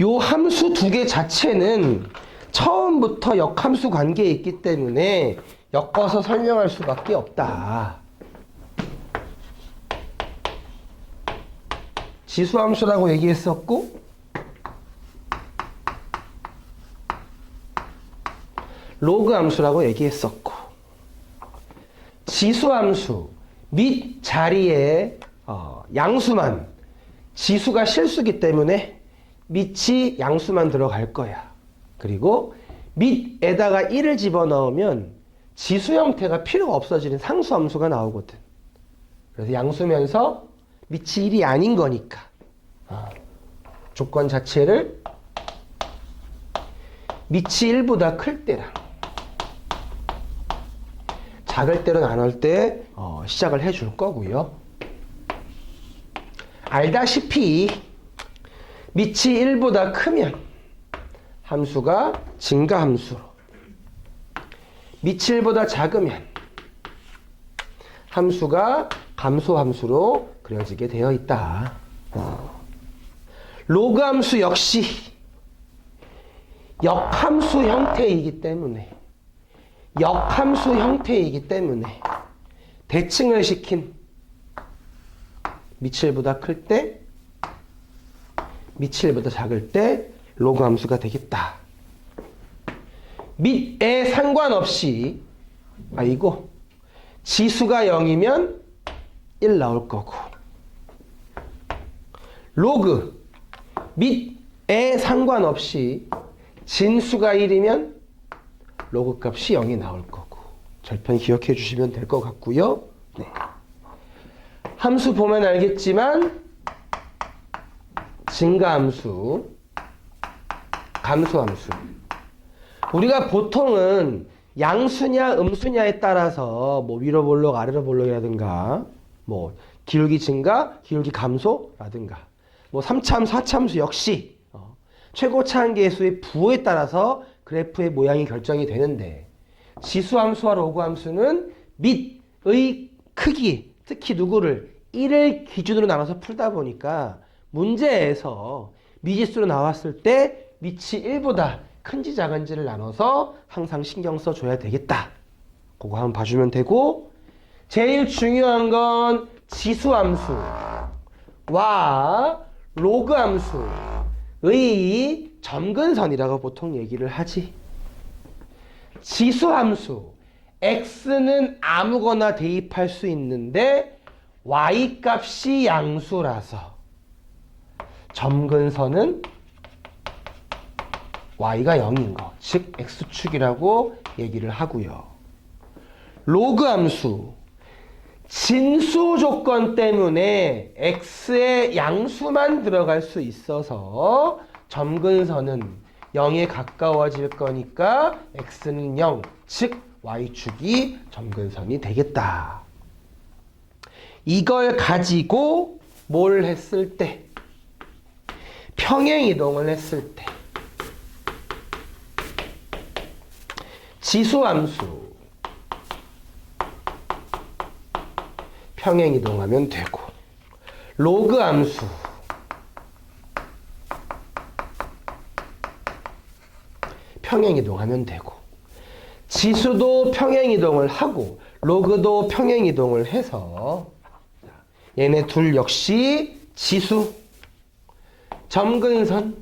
요 함수 두 개 자체는 처음부터 역함수 관계에 있기 때문에 엮어서 설명할 수밖에 없다. 지수함수라고 얘기했었고 로그함수라고 얘기했었고 지수함수 밑 자리에 양수만 지수가 실수기 때문에 밑이 양수만 들어갈 거야. 그리고 밑에다가 1을 집어넣으면 지수 형태가 필요가 없어지는 상수함수가 나오거든. 그래서 양수면서 밑이 1이 아닌 거니까 조건 자체를 밑이 1보다 클 때랑 작을 때로 나눌 때 시작을 해줄 거고요. 알다시피 밑이 1보다 크면 함수가 증가함수로, 밑이 1보다 작으면 함수가 감소함수로 그려지게 되어 있다. 로그함수 역시 역함수 형태이기 때문에 대칭을 시킨 밑이 1보다 클 때, 밑이 1보다 작을 때 로그함수가 되겠다. 밑에 상관없이 지수가 0이면 1 나올 거고 로그 밑에 상관없이 진수가 1이면 로그 값이 0이 나올 거고 절편 기억해 주시면 될 것 같고요. 네. 함수 보면 알겠지만 증가함수, 감소함수. 우리가 보통은 양수냐 음수냐에 따라서 뭐 위로 볼록 아래로 볼록이라든가 뭐 기울기 증가, 기울기 감소라든가 뭐 3차함수, 4차함수 역시 최고차한계수의 부호에 따라서 그래프의 모양이 결정이 되는데 지수함수와 로그함수는 밑의 크기, 특히 누구를 1을 기준으로 나눠서 풀다 보니까 문제에서 미지수로 나왔을 때 밑이 1보다 큰지 작은지를 나눠서 항상 신경 써줘야 되겠다. 그거 한번 봐주면 되고 제일 중요한 건 지수함수와 로그함수의 점근선이라고 보통 얘기를 하지. 지수함수 x는 아무거나 대입할 수 있는데 y값이 양수라서 점근선은 y가 0인 거, 즉 x축이라고 얘기를 하고요. 로그함수 진수 조건 때문에 x의 양수만 들어갈 수 있어서 점근선은 0에 가까워질 거니까 x는 0, 즉 y축이 점근선이 되겠다. 이걸 가지고 뭘 했을 때? 평행이동을 했을 때 지수함수 평행이동하면 되고 로그함수 평행이동하면 되고 지수도 평행이동을 하고 로그도 평행이동을 해서 얘네 둘 역시 지수 점근선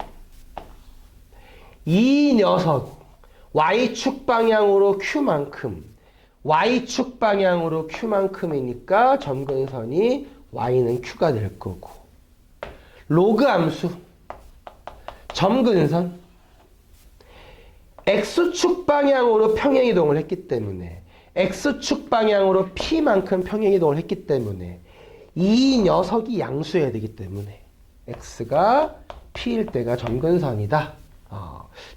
이 녀석 y축 방향으로 q만큼 y축 방향으로 q만큼이니까 점근선이 y는 q가 될 거고 로그함수 점근선 x축 방향으로 평행이동을 했기 때문에 x축 방향으로 p만큼 평행이동을 했기 때문에 이 녀석이 양수여야 되기 때문에 x가 p일 때가 점근선이다.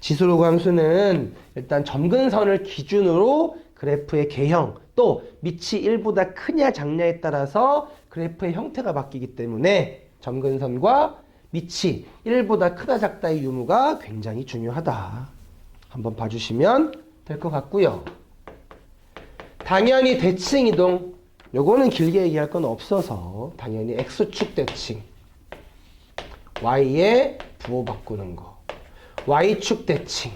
지수 로그함수는 일단 점근선을 기준으로 그래프의 개형 또 밑이 1보다 크냐 작냐에 따라서 그래프의 형태가 바뀌기 때문에 점근선과 밑이 1보다 크다 작다의 유무가 굉장히 중요하다. 한번 봐주시면 될 것 같고요. 당연히 대칭이동 요거는 길게 얘기할 건 없어서 당연히 x축 대칭 y의 부호 바꾸는 거. y축 대칭.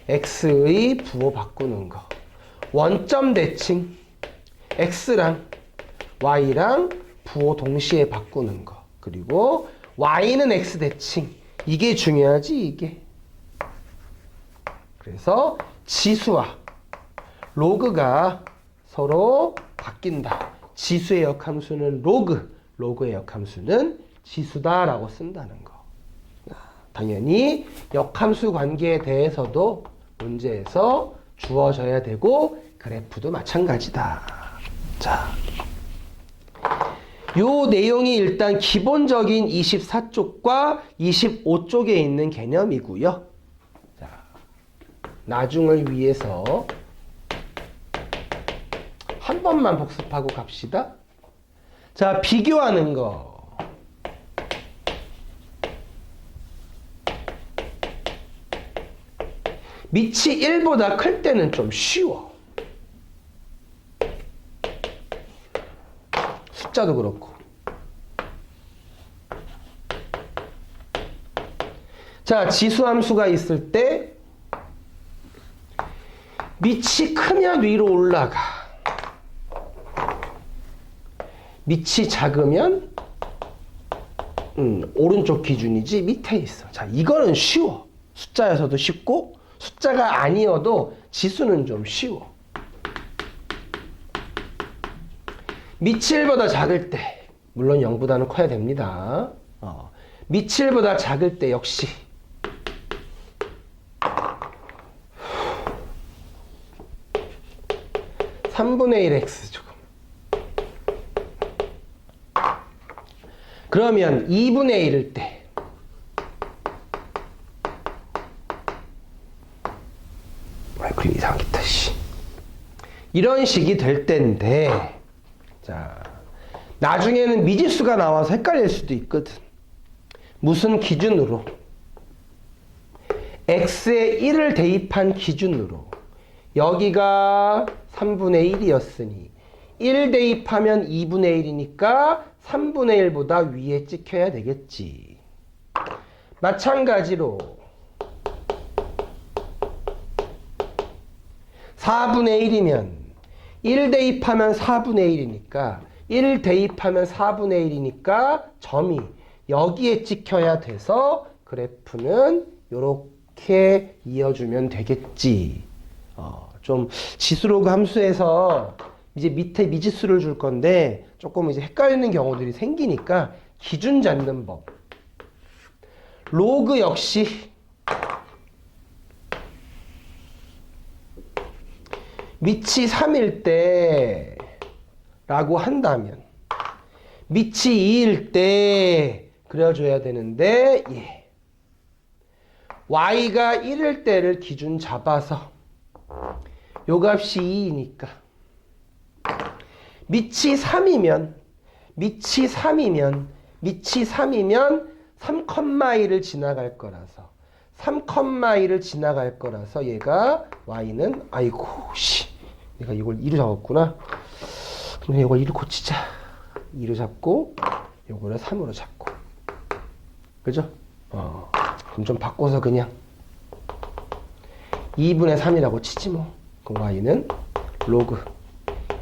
x의 부호 바꾸는 거. 원점 대칭. x랑 y랑 부호 동시에 바꾸는 거. 그리고 y는 x 대칭. 이게 중요하지, 이게. 그래서 지수와 로그가 서로 바뀐다. 지수의 역함수는 로그, 로그의 역함수는 지수다라고 쓴다는 거. 당연히 역함수 관계에 대해서도 문제에서 주어져야 되고 그래프도 마찬가지다. 자, 요 내용이 일단 기본적인 24쪽과 25쪽에 있는 개념이고요. 자, 나중을 위해서 한 번만 복습하고 갑시다. 자, 비교하는 거. 밑이 1보다 클 때는 좀 쉬워. 숫자도 그렇고. 자, 지수함수가 있을 때 밑이 크면 위로 올라가. 밑이 작으면 오른쪽 기준이지 밑에 있어. 자, 이거는 쉬워. 숫자에서도 쉽고 숫자가 아니어도 지수는 좀 쉬워. 밑이 1보다 작을 때, 물론 0보다는 커야 됩니다. 밑이 1보다 작을 때 역시 (3분의 1 x) 조금. 그러면 2분의 1일 때 그림 이상하겠다, 씨. 이런 식이 될 때인데, 자, 나중에는 미지수가 나와서 헷갈릴 수도 있거든. 무슨 기준으로? x에 1을 대입한 기준으로. 여기가 3분의 1이었으니 1 대입하면 2분의 1이니까 3분의 1보다 위에 찍혀야 되겠지. 마찬가지로 4분의 1이면 1 대입하면 4분의 1이니까 1 대입하면 4분의 1이니까 점이 여기에 찍혀야 돼서 그래프는 이렇게 이어주면 되겠지. 좀 지수로그 함수에서 이제 밑에 미지수를 줄 건데 조금 이제 헷갈리는 경우들이 생기니까 기준 잡는 법. 로그 역시 밑이 3일 때 라고 한다면 밑이 2일 때 그려줘야 되는데 y가 1일 때를 기준 잡아서 요 값이 2이니까 밑이 3이면 3,1을 지나갈 거라서 3,1을 지나갈 거라서 얘가 y는 아이고 씨 내가 이걸 2로 잡았구나. 그럼 이걸 2로 고치자. 2로 잡고 요거를 3으로 잡고 그죠? 그럼 좀 바꿔서 그냥 2분의 3이라고 치지 뭐. 그럼 y는 로그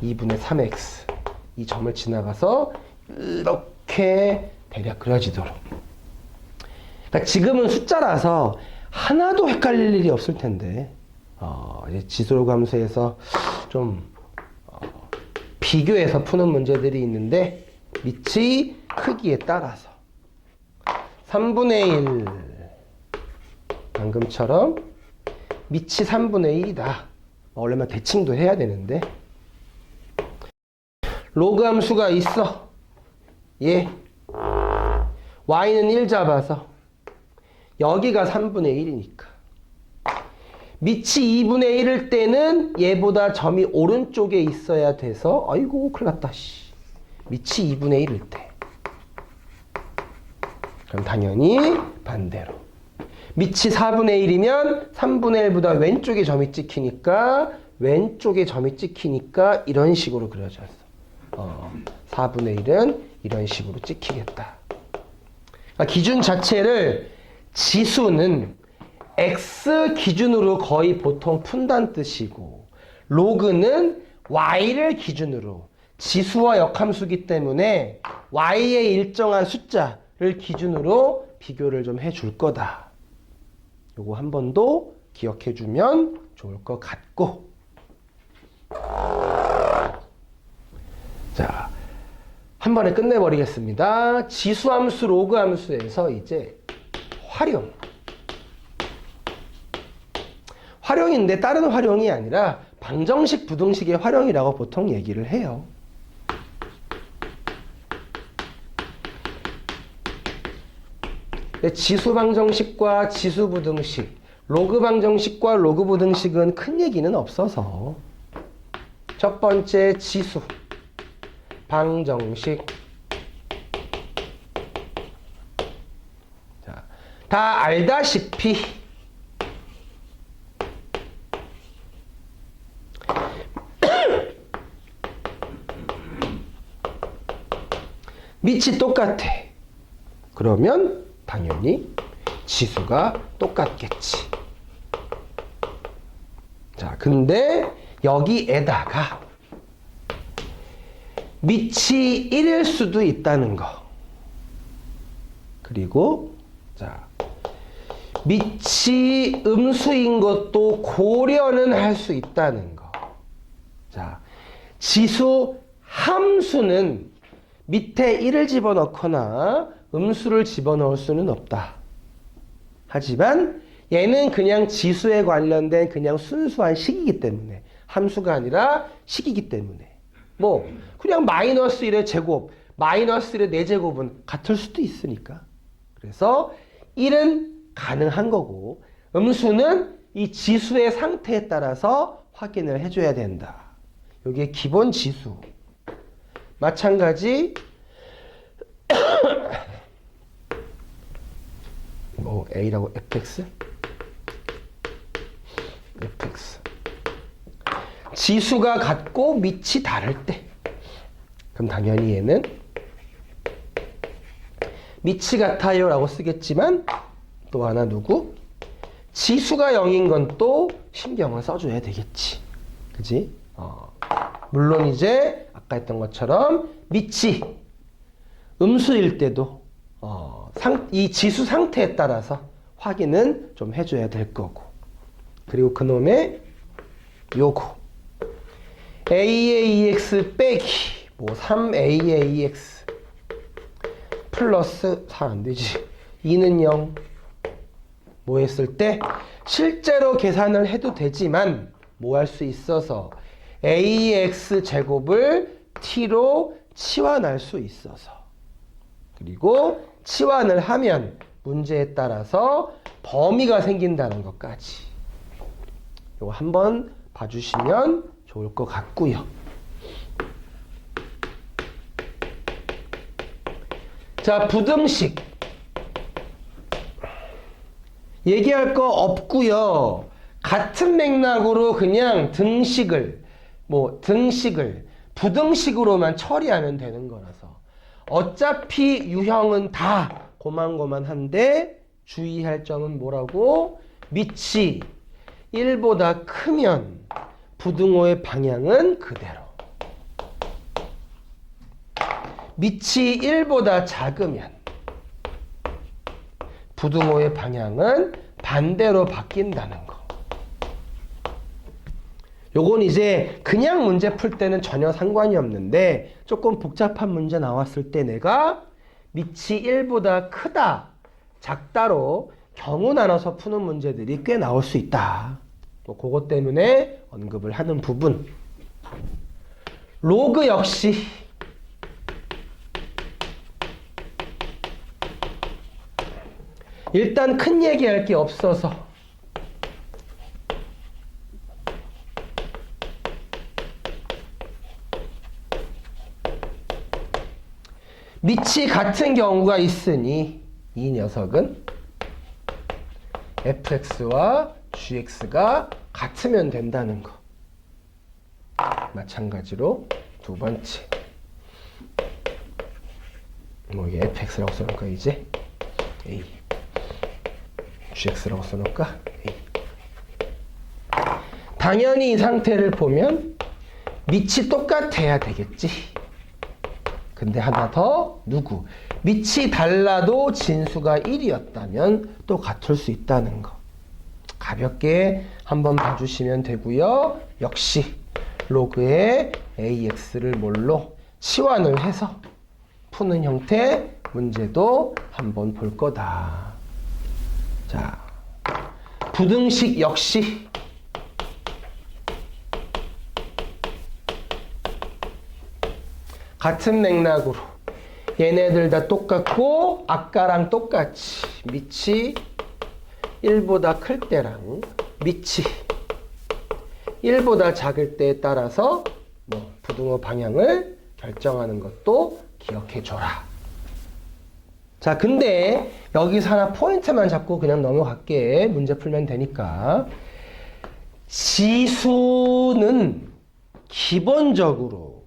2분의 3x 이 점을 지나가서 이렇게 대략 그려지도록. 그러니까 지금은 숫자라서 하나도 헷갈릴 일이 없을 텐데 이제 지수로그 함수에서 좀 비교해서 푸는 문제들이 있는데 밑의 크기에 따라서 3분의 1 방금처럼 밑이 3분의 1이다. 원래만 대칭도 해야 되는데 로그 함수가 있어. y는 1 잡아서 여기가 3분의 1이니까 밑이 2분의 1일 때는 얘보다 점이 오른쪽에 있어야 돼서 아이고 큰일 났다 씨. 밑이 2분의 1일 때 그럼 당연히 반대로 밑이 4분의 1이면 3분의 1보다 왼쪽에 점이 찍히니까 왼쪽에 점이 찍히니까 이런 식으로 그려졌어. 4분의 1은 이런 식으로 찍히겠다. 그러니까 기준 자체를 지수는 x 기준으로 거의 보통 푼다는 뜻이고 로그는 y를 기준으로 지수와 역함수기 때문에 y의 일정한 숫자를 기준으로 비교를 좀 해줄 거다. 요거 한 번 더 기억해 주면 좋을 것 같고 자, 한 번에 끝내버리겠습니다. 지수함수, 로그함수에서 이제 활용인데 다른 활용이 아니라 방정식, 부등식의 활용이라고 보통 얘기를 해요. 지수 방정식과 지수 부등식, 로그 방정식과 로그 부등식은 큰 얘기는 없어서 첫 번째 지수 방정식 자, 다 알다시피 밑이 똑같아. 그러면 당연히 지수가 똑같겠지. 자, 근데 여기에다가 밑이 1일 수도 있다는 거. 그리고 자, 밑이 음수인 것도 고려는 할 수 있다는 거. 자, 지수 함수는 밑에 1을 집어넣거나 음수를 집어넣을 수는 없다. 하지만 얘는 그냥 지수에 관련된 그냥 순수한 식이기 때문에 함수가 아니라 식이기 때문에 뭐 그냥 마이너스 1의 제곱, 마이너스 1의 4제곱은 같을 수도 있으니까 그래서 1은 가능한 거고 음수는 이 지수의 상태에 따라서 확인을 해줘야 된다. 이게 기본 지수. 마찬가지 뭐 A라고 fx 지수가 같고 밑이 다를 때 그럼 당연히 얘는 밑이 같아요 라고 쓰겠지만 또 하나 누구? 지수가 0인 건 또 신경을 써줘야 되겠지. 그지? 물론 이제 아까 했던 것처럼 밑이 음수일 때도 이 지수 상태에 따라서 확인은 좀 해줘야 될 거고 그리고 그놈의 요거 a의 2x 빼기 뭐 3a의 2x 플러스 4 안되지 2는 0 뭐 했을 때 실제로 계산을 해도 되지만 뭐 할 수 있어서 ax 제곱을 t로 치환할 수 있어서 그리고 치환을 하면 문제에 따라서 범위가 생긴다는 것까지 이거 한번 봐주시면 좋을 것 같고요. 자, 부등식 얘기할 거 없고요. 같은 맥락으로 그냥 등식을 부등식으로만 처리하면 되는 거라서 어차피 유형은 다 고만고만한데 주의할 점은 뭐라고? 밑이 1보다 크면 부등호의 방향은 그대로 밑이 1보다 작으면 부등호의 방향은 반대로 바뀐다는 거. 요건 이제 그냥 문제 풀 때는 전혀 상관이 없는데 조금 복잡한 문제 나왔을 때 내가 밑이 1보다 크다, 작다로 경우 나눠서 푸는 문제들이 꽤 나올 수 있다. 또 그것 때문에 언급을 하는 부분. 로그 역시 일단 큰 얘기할 게 없어서 밑이 같은 경우가 있으니 이 녀석은 fx와 gx가 같으면 된다는 거. 마찬가지로 두 번째 뭐 이게 fx라고 써놓을까 이제 a gx라고 써놓을까? 당연히 이 상태를 보면 밑이 똑같아야 되겠지. 근데 하나 더, 누구? 밑이 달라도 진수가 1이었다면 또 같을 수 있다는 거. 가볍게 한번 봐주시면 되고요. 역시 로그의 AX를 뭘로 치환을 해서 푸는 형태 문제도 한번 볼 거다. 자, 부등식 역시 같은 맥락으로 얘네들 다 똑같고 아까랑 똑같이 밑이 1보다 클 때랑 밑이 1보다 작을 때에 따라서 뭐 부등호 방향을 결정하는 것도 기억해줘라. 자, 근데 여기서 하나 포인트만 잡고 그냥 넘어갈게. 문제 풀면 되니까. 지수는 기본적으로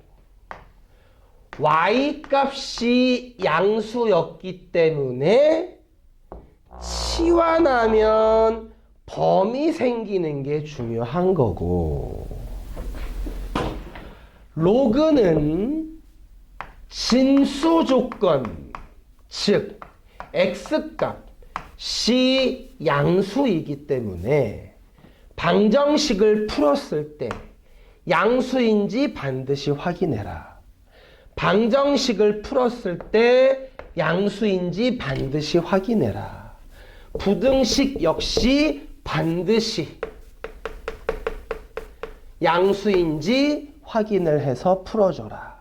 y 값이 양수였기 때문에 치환하면 범위 생기는 게 중요한 거고, 로그는 진수 조건, 즉 x값이 양수이기 때문에 방정식을 풀었을 때 양수인지 반드시 확인해라. 방정식을 풀었을 때 양수인지 반드시 확인해라. 부등식 역시 반드시 양수인지 확인을 해서 풀어줘라.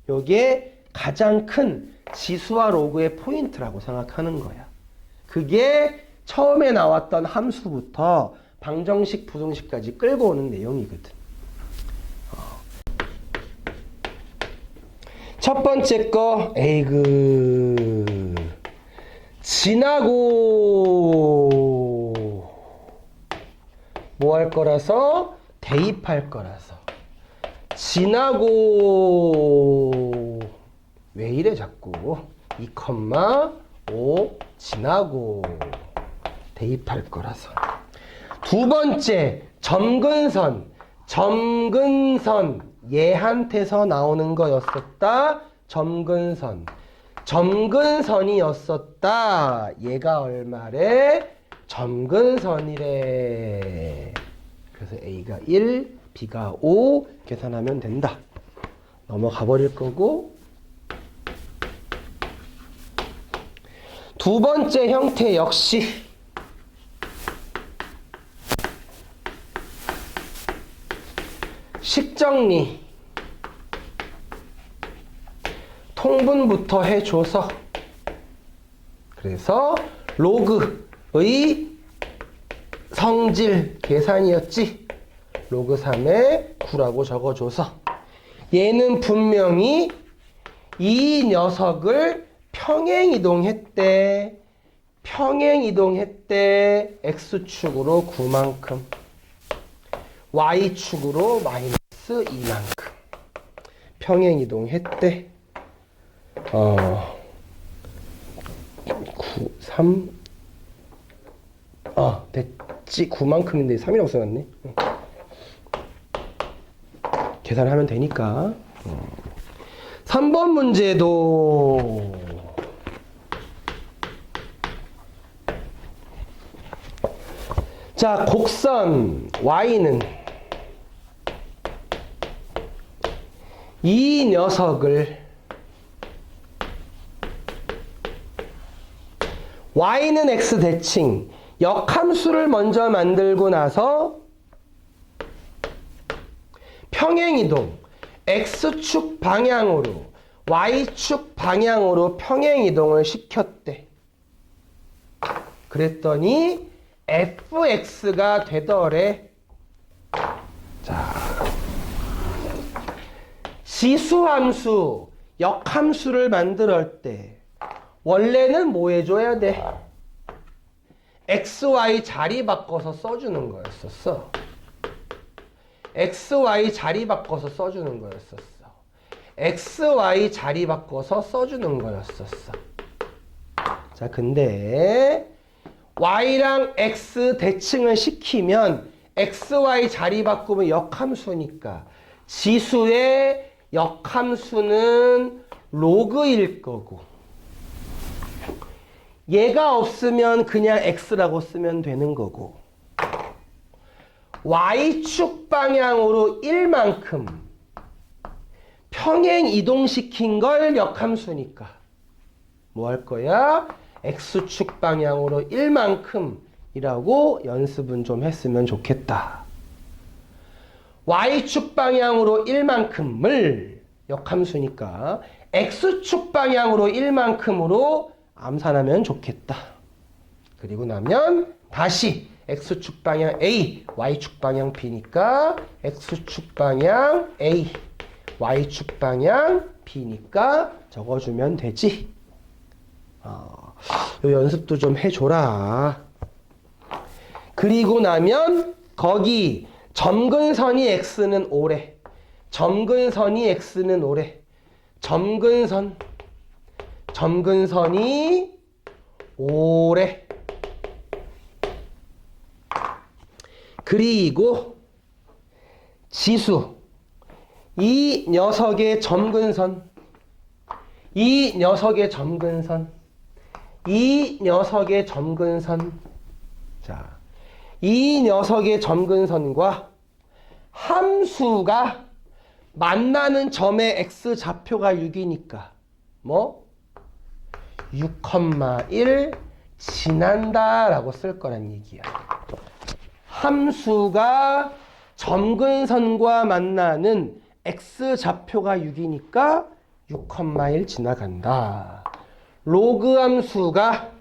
요게 가장 큰 지수와 로그의 포인트라고 생각하는 거야. 그게 처음에 나왔던 함수부터 방정식, 부등식까지 끌고 오는 내용이거든. 첫 번째 거, 에이그. 지나고 뭐 할 거라서? 대입할 거라서. 지나고 왜 이래 자꾸? 2,5 지나고 대입할 거라서. 두 번째, 점근선. 점근선 얘한테서 나오는 거였었다. 점근선. 점근선이었었다. 얘가 얼마래? 점근선이래. 그래서 A가 1, B가 5 계산하면 된다. 넘어가 버릴 거고. 두 번째 형태 역시 식정리 통분부터 해줘서, 그래서 로그의 성질 계산이었지. 로그 3에 9라고 적어줘서 얘는 분명히 이 녀석을 평행이동했대. 평행이동했대. X축으로 9만큼, Y축으로 마이너스 2만큼 평행이동했대. 9, 3 됐지. 9만큼인데 3이라고 써놨네. 계산하면 되니까. 3번 문제도 자, 곡선 Y는 이 녀석을 Y는 X 대칭 역함수를 먼저 만들고 나서 평행이동 X축 방향으로 Y축 방향으로 평행이동을 시켰대. 그랬더니 fx가 되더래. 자, 지수함수, 역함수를 만들 때 원래는 뭐 해줘야 돼? xy 자리 바꿔서 써주는 거였었어. xy 자리 바꿔서 써주는 거였었어. xy 자리 바꿔서 써주는 거였었어. 자, 근데 y랑 x 대칭을 시키면 xy 자리 바꾸면 역함수니까 지수의 역함수는 로그일 거고 얘가 없으면 그냥 x라고 쓰면 되는 거고 y축 방향으로 1만큼 평행 이동시킨 걸 역함수니까 뭐 할 거야? x축 방향으로 1만큼 이라고 연습은 좀 했으면 좋겠다. y축 방향으로 1만큼을 역함수니까 x축 방향으로 1만큼으로 암산하면 좋겠다. 그리고 나면 다시 x축 방향 A, y축 방향 B니까 x축 방향 A, y축 방향 B니까 적어주면 되지. 요 연습도 좀 해줘라. 그리고 나면 거기 점근선이 x는 5래. 점근선이 x는 5래. 점근선이 5래. 그리고 지수 이 녀석의 점근선 이 녀석의 점근선 자, 이 녀석의 점근선과 함수가 만나는 점의 x좌표가 6이니까 뭐? 6,1 지난다 라고 쓸 거란 얘기야. 함수가 점근선과 만나는 x좌표가 6이니까 6,1 지나간다. 로그 함수가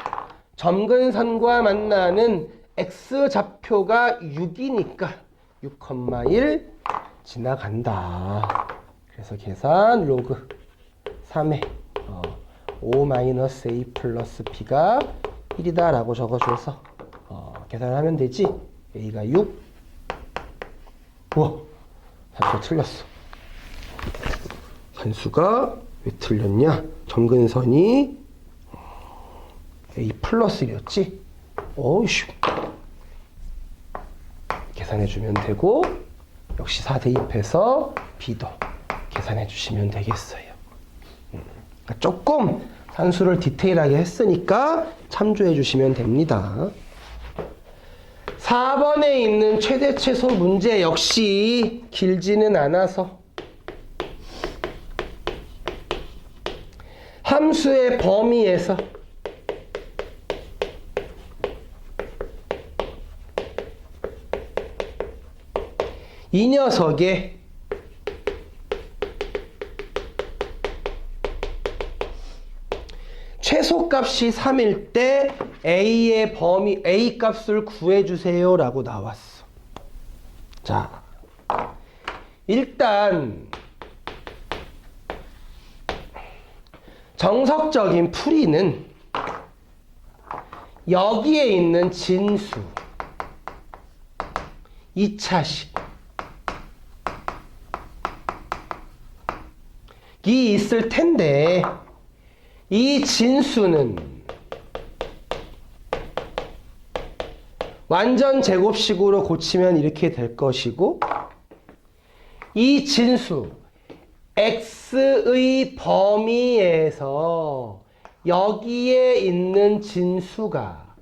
점근선과 만나는 x좌표가 6이니까 6,1 지나간다. 그래서 계산 로그 3에 5-a 플러스 b가 1이다 라고 적어줘서 계산하면 되지. a가 6. 우와, 산수가 틀렸어. 산수가 왜 틀렸냐? 점근선이 a 플러스 1이었지? 어이씨. 계산해주면 되고 역시 4 대입해서 b도 계산해주시면 되겠어요. 그러니까 조금 산수를 디테일하게 했으니까 참조해주시면 됩니다. 4번에 있는 최대 최소 문제 역시 길지는 않아서 함수의 범위에서 이 녀석의 최소값이 3일 때 A의 범위, A 값을 구해주세요 라고 나왔어. 자, 일단 정석적인 풀이는 여기에 있는 진수 2차식 이 있을 텐데 이 진수는 완전 제곱식으로 고치면 이렇게 될 것이고 이 진수 x의 범위에서 여기에 있는 진수가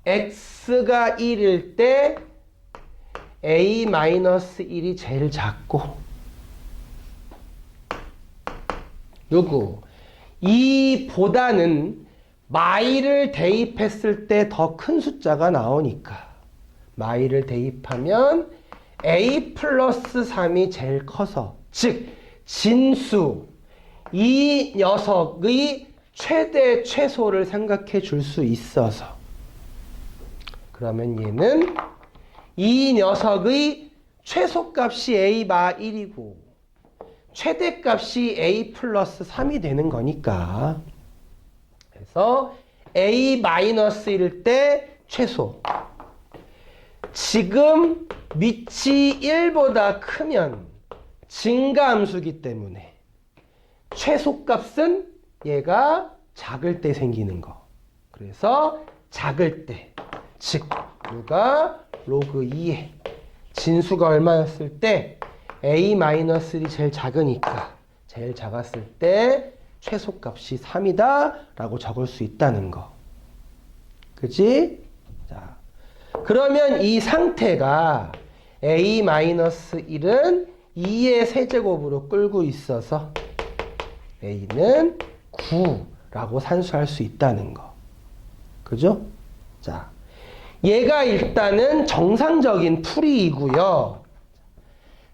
x가 1일 때 a-1이 제일 작고 요거 이 보다는 마이를 대입했을 때 더 큰 숫자가 나오니까 마이를 대입하면 a 플러스 3이 제일 커서 즉 진수 이 녀석의 최대 최소를 생각해 줄 수 있어서 그러면 얘는 이 녀석의 최소값이 a-1이고 최대값이 a 플러스 3이 되는 거니까 그래서 a-1일 때 최소 지금 밑이 1보다 크면 증가함수기 때문에 최소값은 얘가 작을 때 생기는 거. 그래서 작을 때, 즉 누가 로그 2에 진수가 얼마였을 때 a-1이 제일 작으니까 제일 작았을 때 최소값이 3이다 라고 적을 수 있다는 거. 그치? 자, 그러면 이 상태가 a-1은 2의 세제곱으로 끌고 있어서 a는 9라고 산수할 수 있다는 거. 그죠? 자, 얘가 일단은 정상적인 풀이이고요.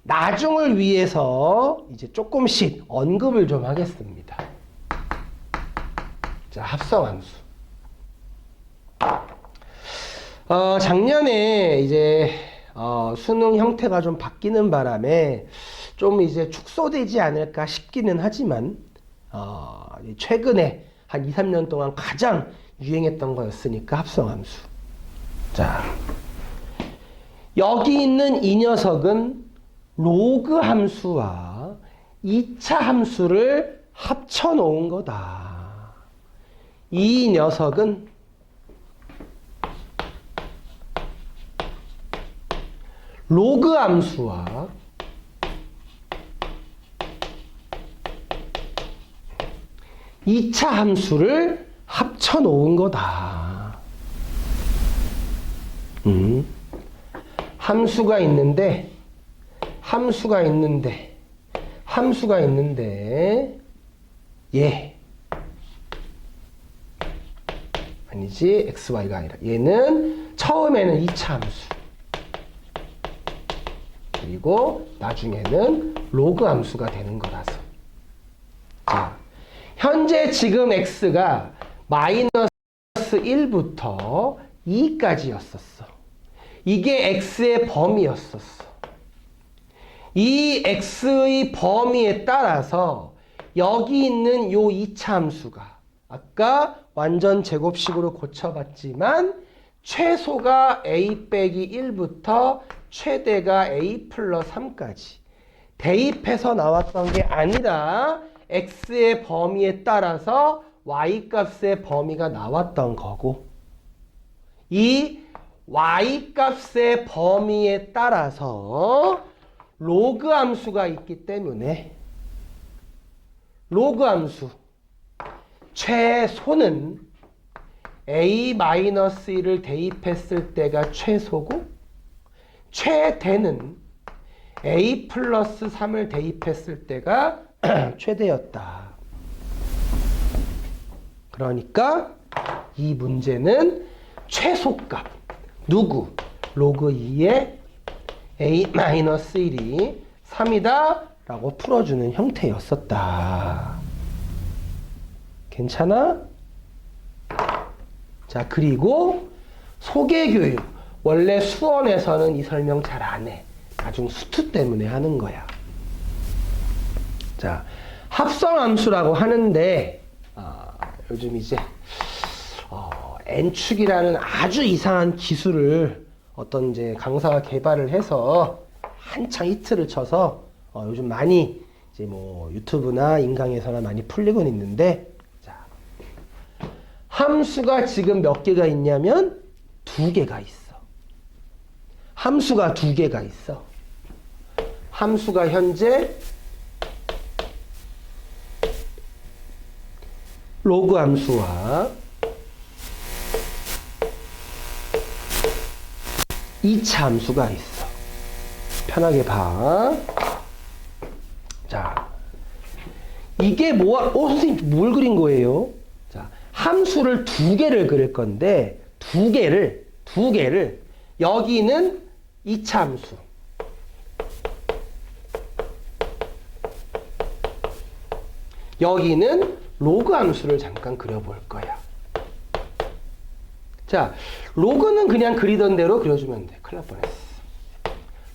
나중을 위해서 이제 조금씩 언급을 좀 하겠습니다. 자, 합성함수. 작년에 이제 수능 형태가 좀 바뀌는 바람에 좀 이제 축소되지 않을까 싶기는 하지만 최근에 한 2, 3년 동안 가장 유행했던 거였으니까 합성함수. 자, 여기 있는 이 녀석은 로그 함수와 2차 함수를 합쳐 놓은 거다. 이 녀석은 로그 함수와 2차 함수를 합쳐 놓은 거다. 함수가 있는데 얘 아니지, xy가 아니라 얘는 처음에는 2차 함수 그리고 나중에는 로그 함수가 되는 거라서. 자, 현재 지금 x가 마이너스 1부터 2까지였었어. 이게 x의 범위였었어. 이 x의 범위에 따라서 여기 있는 요 2차 함수가 아까 완전 제곱식으로 고쳐봤지만 최소가 a 빼기 1부터 최대가 a 플러스 3까지 대입해서 나왔던 게 아니라 x의 범위에 따라서 y 값의 범위가 나왔던 거고, 이 y 값의 범위에 따라서 로그 함수가 있기 때문에 로그 함수 최소는 a-1을 대입했을 때가 최소고 최대는 a 플러스 3을 대입했을 때가 최대였다. 그러니까 이 문제는 최소값 누구? 로그 2의 a-1이 3이다 라고 풀어주는 형태였었다. 괜찮아? 자, 그리고 소개교육. 원래 수원에서는 이 설명 잘 안 해. 나중 수투 때문에 하는 거야. 자, 합성함수라고 하는데 요즘 이제 N축이라는 아주 이상한 기술을 어떤 이제 강사가 개발을 해서 한창 히트를 쳐서 요즘 많이 이제 뭐 유튜브나 인강에서나 많이 풀리곤 있는데, 자, 함수가 지금 몇 개가 있냐면 2개가 있어. 함수가 2개가 있어. 함수가 현재 로그 함수와 2차 함수가 있어. 편하게 봐. 자, 이게 뭐야? 선생님 뭘 그린 거예요? 자, 함수를 2개를 그릴 건데 2개를 여기는 2차 함수, 여기는 로그 함수를 잠깐 그려볼 거야. 자, 로그는 그냥 그리던 대로 그려주면 돼. 큰일 날 뻔했어.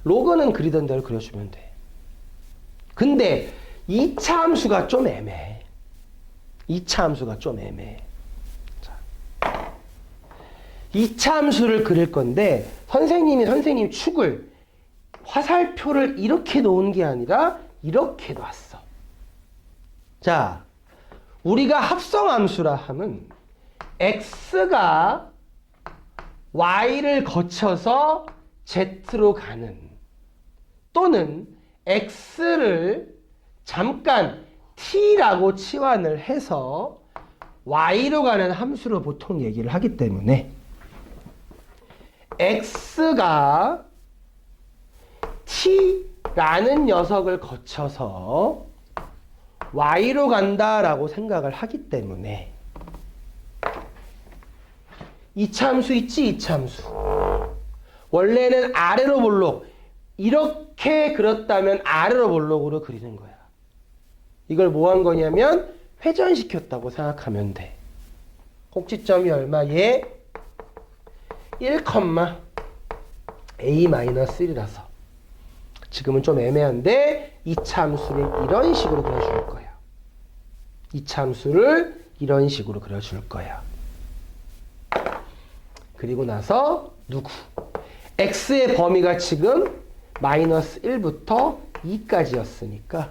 로그는 그리던 대로 그려주면 돼. 근데 2차 함수가 좀 애매해. 2차 함수가 좀 애매해. 자, 2차 함수를 그릴 건데 선생님 축을 화살표를 이렇게 놓은 게 아니라 이렇게 놨어. 자, 우리가 합성함수라 함은 x가 y를 거쳐서 z로 가는 또는 x를 잠깐 t라고 치환을 해서 y로 가는 함수로 보통 얘기를 하기 때문에 x가 t라는 녀석을 거쳐서 y로 간다라고 생각을 하기 때문에 이차함수 있지, 이차함수. 원래는 아래로 볼록, 이렇게 그렸다면 아래로 볼록으로 그리는 거야. 이걸 뭐 한 거냐면 회전시켰다고 생각하면 돼. 꼭지점이 얼마? 얘 1, a-1이라서 지금은 좀 애매한데 이차함수를 이런 식으로 그려줄 거야. 이차함수를 이런 식으로 그려줄 거야. 그리고 나서 누구? x의 범위가 지금 마이너스 1부터 2까지였으니까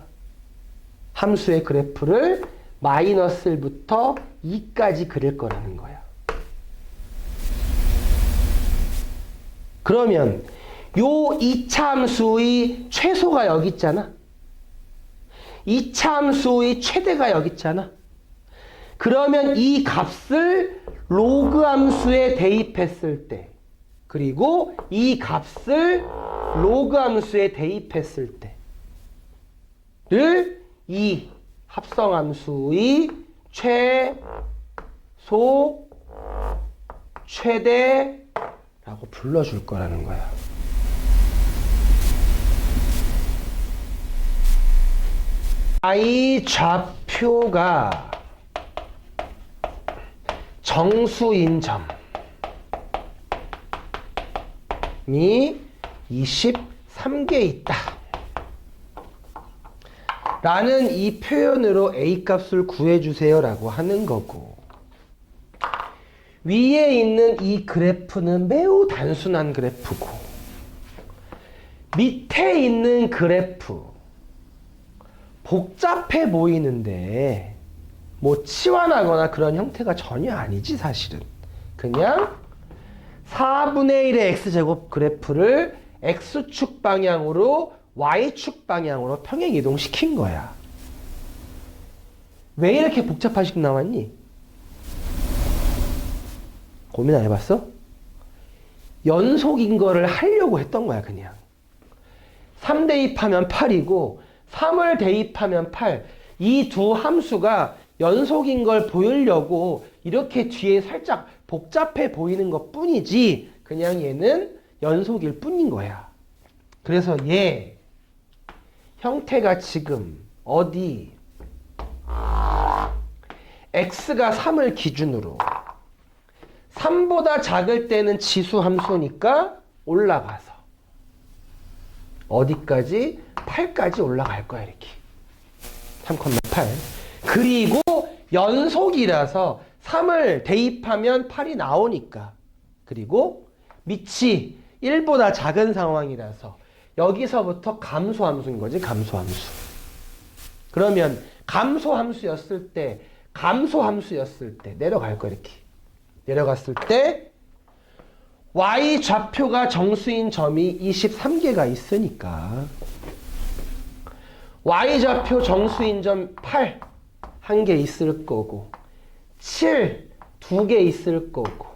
함수의 그래프를 마이너스 1부터 2까지 그릴 거라는 거야. 그러면 요 2차 함수의 최소가 여기 있잖아. 2차 함수의 최대가 여기 있잖아. 그러면 이 값을 로그 함수에 대입했을 때 그리고 이 값을 로그 함수에 대입했을 때를 이 합성함수의 최소, 최대라고 불러줄 거라는 거야. y 좌표가 정수인 점이 23개 있다. 라는 이 표현으로 a 값을 구해주세요 라고 하는 거고, 위에 있는 이 그래프는 매우 단순한 그래프고 밑에 있는 그래프 복잡해 보이는데 뭐 치환하거나 그런 형태가 전혀 아니지 사실은. 그냥 4분의 1의 x제곱 그래프를 x축 방향으로 y축 방향으로 평행 이동시킨 거야. 왜 이렇게 복잡한 식 나왔니? 고민 안 해봤어? 연속인 거를 하려고 했던 거야 그냥. 3 대입하면 8이고 3을 대입하면 8. 이 두 함수가 연속인 걸 보이려고 이렇게 뒤에 살짝 복잡해 보이는 것 뿐이지 그냥 얘는 연속일 뿐인 거야. 그래서 얘 형태가 지금 어디 x가 3을 기준으로 3보다 작을 때는 지수 함수니까 올라가서 어디까지? 8까지 올라갈 거야 이렇게. 3,8. 그리고 연속이라서 3을 대입하면 8이 나오니까. 그리고 밑이 1보다 작은 상황이라서 여기서부터 감소함수인 거지, 감소함수. 그러면 감소함수였을 때 내려갈 거야 이렇게. 내려갔을 때 y 좌표가 정수인 점이 23개가 있으니까 y 좌표 정수인 점 8 한 개 있을 거고 7 두 개 있을 거고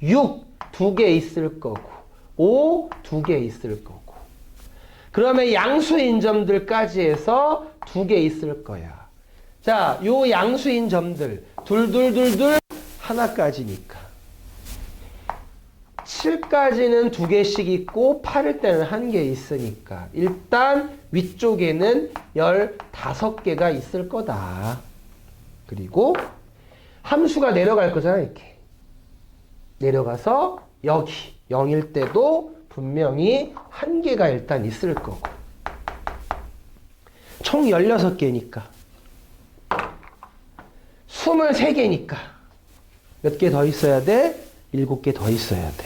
6 두 개 있을 거고 5 두 개 있을 거고 그러면 양수인 점들까지 해서 두 개 있을 거야. 자, 요 양수인 점들 둘둘둘둘 하나까지니까 7까지는 두 개씩 있고 8일 때는 한 개 있으니까 일단 위쪽에는 15개가 있을 거다. 그리고 함수가 내려갈 거잖아 이렇게. 내려가서 여기 0일 때도 분명히 한 개가 일단 있을 거고 총 16개니까 23개니까 몇 개 더 있어야 돼? 7개 더 있어야 돼.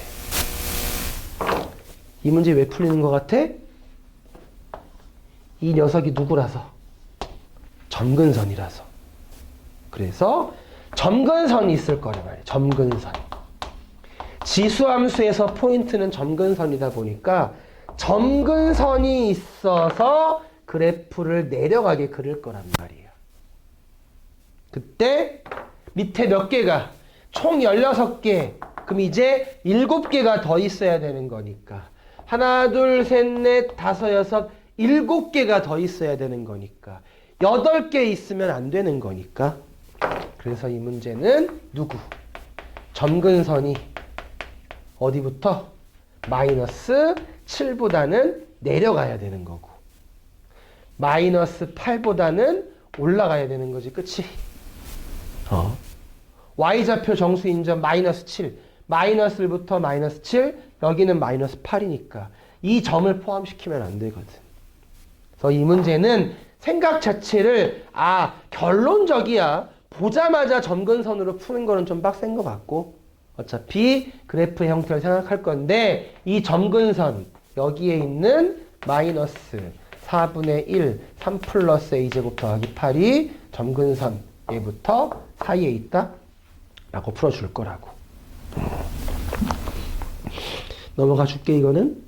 이 문제 왜 풀리는 것 같아? 이 녀석이 누구라서? 점근선이라서. 그래서 점근선이 있을 거란 말이에요. 점근선. 지수함수에서 포인트는 점근선이다 보니까 점근선이 있어서 그래프를 내려가게 그릴 거란 말이에요. 그때 밑에 몇 개가? 총 16개. 그럼 이제 7개가 더 있어야 되는 거니까. 하나, 둘, 셋, 넷, 다섯, 여섯, 7개가 더 있어야 되는 거니까. 8개 있으면 안 되는 거니까. 그래서 이 문제는 누구? 점근선이 어디부터? 마이너스 7보다는 내려가야 되는 거고. 마이너스 8보다는 올라가야 되는 거지. 그치? Y좌표 정수 인정 마이너스 7. 마이너스 1부터 마이너스 7. 여기는 마이너스 8이니까. 이 점을 포함시키면 안 되거든. 그래서 이 문제는 생각 자체를 결론적이야. 보자마자 점근선으로 푸는 거는 좀 빡센 것 같고 어차피 그래프 형태를 생각할 건데 이 점근선 여기에 있는 마이너스 4분의 1 3 플러스 a제곱 더하기 8이 점근선 얘부터 사이에 있다 라고 풀어줄 거라고. 넘어가 줄게. 이거는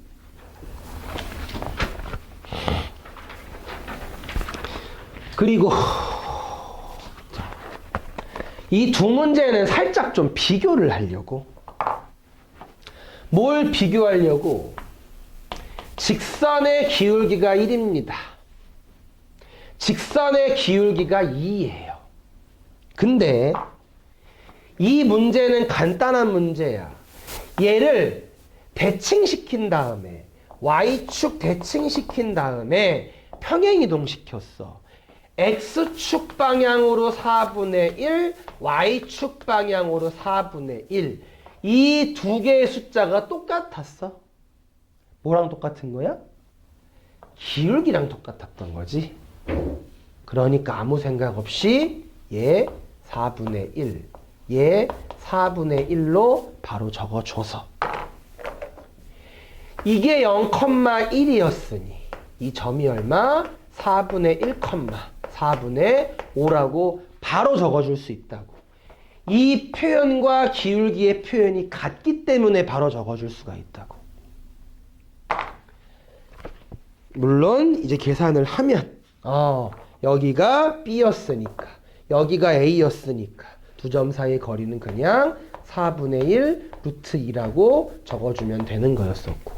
그리고 이 두 문제는 살짝 좀 비교를 하려고. 뭘 비교하려고? 직선의 기울기가 1입니다. 직선의 기울기가 2예요. 근데 이 문제는 간단한 문제야. 얘를 대칭시킨 다음에 Y축 대칭시킨 다음에 평행이동시켰어. X축 방향으로 4분의 1, Y축 방향으로 4분의 1. 이 두 개의 숫자가 똑같았어. 뭐랑 똑같은 거야? 기울기랑 똑같았던 거지. 그러니까 아무 생각 없이 얘 4분의 1, 얘 4분의 1로 바로 적어줘서 이게 0,1이었으니 이 점이 얼마? 4분의 1, 4분의 5라고 바로 적어줄 수 있다고. 이 표현과 기울기의 표현이 같기 때문에 바로 적어줄 수가 있다고. 물론 이제 계산을 하면 여기가 B였으니까 여기가 A였으니까 두 점 사이의 거리는 그냥 4분의 1 루트 2라고 적어주면 되는 거였었고.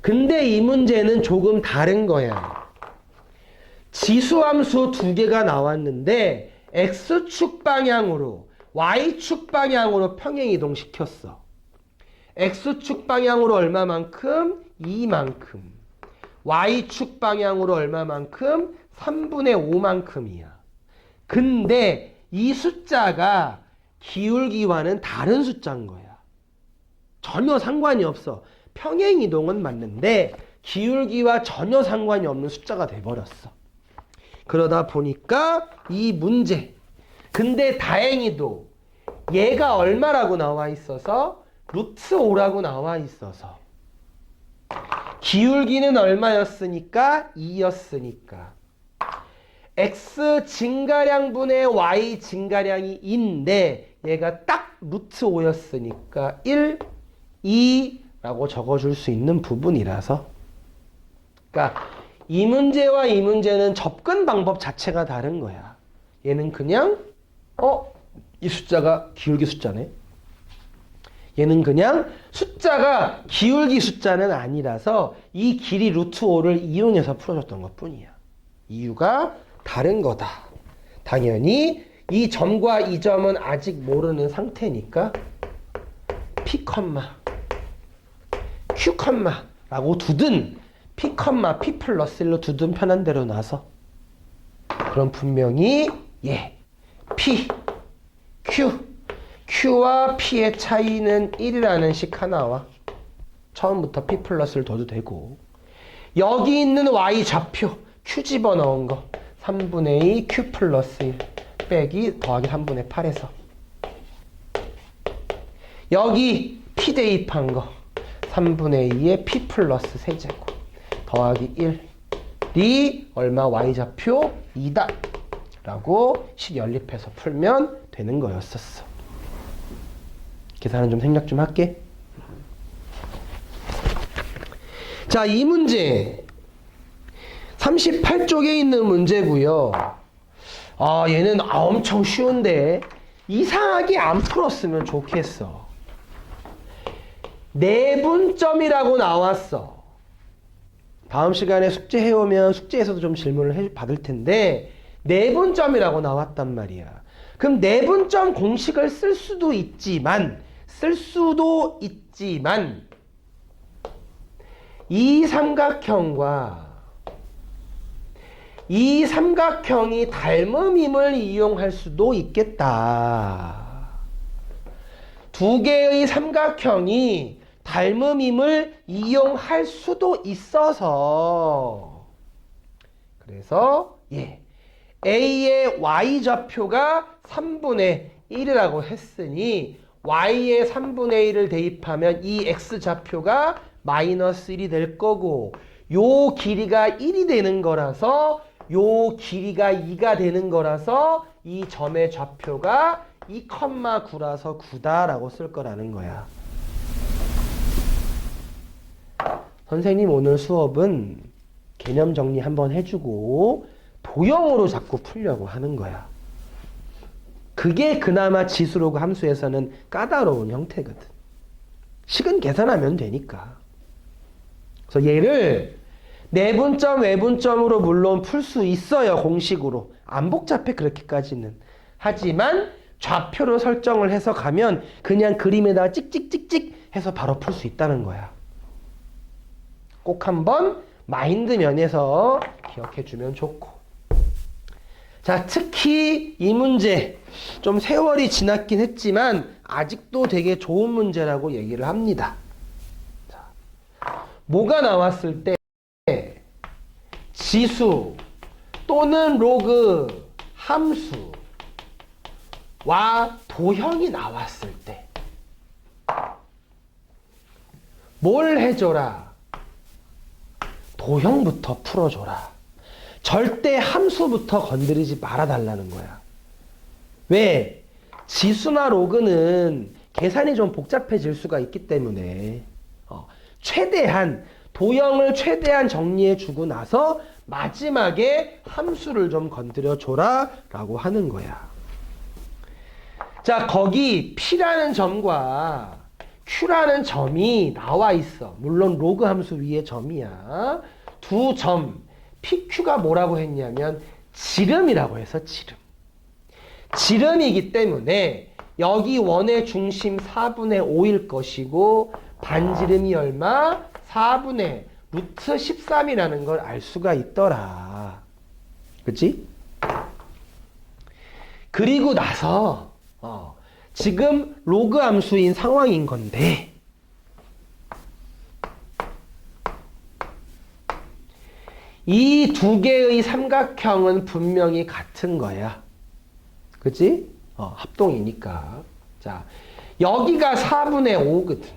근데 이 문제는 조금 다른 거야. 지수함수 두 개가 나왔는데 X축 방향으로 Y축 방향으로 평행이동시켰어. X축 방향으로 얼마만큼? 2만큼. Y축 방향으로 얼마만큼? 3분의 5만큼이야. 근데 이 숫자가 기울기와는 다른 숫자인 거야. 전혀 상관이 없어. 평행이동은 맞는데 기울기와 전혀 상관이 없는 숫자가 돼버렸어. 그러다 보니까 이 문제. 근데 다행히도 얘가 얼마라고 나와 있어서? 루트 5라고 나와 있어서 기울기는 얼마였으니까? 2였으니까 x 증가량분의 y 증가량이 2인데 얘가 딱 루트 5였으니까 1, 2라고 적어줄 수 있는 부분이라서. 그러니까 이 문제와 이 문제는 접근 방법 자체가 다른 거야. 얘는 그냥 이 숫자가 기울기 숫자네. 얘는 그냥 숫자가 기울기 숫자는 아니라서 이 길이 루트 5를 이용해서 풀어줬던 것 뿐이야. 이유가 다른 거다. 당연히 이 점과 이 점은 아직 모르는 상태니까 P, Q, 라고 두든 P, P 플러스 1로 두든 편한 대로 놔서 그럼 분명히 P, Q와 P의 차이는 1이라는 식 하나와 처음부터 P 플러스를 둬도 되고 여기 있는 Y 좌표 Q 집어넣은 거 3분의 2 Q 플러스 1 빼기 더하기 3분의 8에서 여기 P 대입한 거 3분의 2의 P 플러스 세제곱 더하기 1이 얼마? Y좌표 2다 라고 식 연립해서 풀면 되는 거였었어. 계산은 좀 생략 좀 할게. 자, 이 문제 38쪽에 있는 문제고요. 얘는 엄청 쉬운데 이상하게 안 풀었으면 좋겠어. 내분점이라고 나왔어. 다음 시간에 숙제 해오면 숙제에서도 좀 질문을 받을 텐데 내분점이라고 나왔단 말이야. 그럼 내분점 공식을 쓸 수도 있지만 이 삼각형과 이 삼각형이 닮음임을 이용할 수도 있겠다. 두 개의 삼각형이 닮음임을 이용할 수도 있어서 그래서 A의 y좌표가 3분의 1이라고 했으니 y의 3분의 1을 대입하면 이 x좌표가 마이너스 1이 될 거고 요 길이가 1이 되는 거라서 요 길이가 2가 되는 거라서 이 점의 좌표가 2,9라서 9다라고 쓸 거라는 거야. 선생님 오늘 수업은 개념 정리 한번 해주고 도형으로 자꾸 풀려고 하는 거야. 그게 그나마 지수로그 함수에서는 까다로운 형태거든. 식은 계산하면 되니까. 그래서 얘를 내분점, 외분점으로 물론 풀 수 있어요. 공식으로. 안 복잡해 그렇게까지는. 하지만 좌표로 설정을 해서 가면 그냥 그림에다가 찍찍찍찍 해서 바로 풀 수 있다는 거야. 꼭 한번 마인드 면에서 기억해 주면 좋고. 자, 특히 이 문제 좀 세월이 지났긴 했지만 아직도 되게 좋은 문제라고 얘기를 합니다. 자, 뭐가 나왔을 때 지수 또는 로그 함수와 도형이 나왔을 때 뭘 해줘라? 도형부터 풀어줘라. 절대 함수부터 건드리지 말아달라는 거야. 왜? 지수나 로그는 계산이 좀 복잡해질 수가 있기 때문에 최대한 도형을 최대한 정리해주고 나서 마지막에 함수를 좀 건드려줘라 라고 하는 거야. 자, 거기 P라는 점과 Q라는 점이 나와 있어. 물론 로그 함수 위에 점이야. 두 점 PQ가 뭐라고 했냐면 지름이라고 해서 지름이기 때문에 여기 원의 중심 4분의 5일 것이고 반지름이 얼마? 4분의 루트 13이라는 걸 알 수가 있더라. 그치? 그리고 나서 지금 로그 함수인 상황인 건데 이 두 개의 삼각형은 분명히 같은 거야. 그치? 합동이니까. 자, 여기가 4분의 5거든.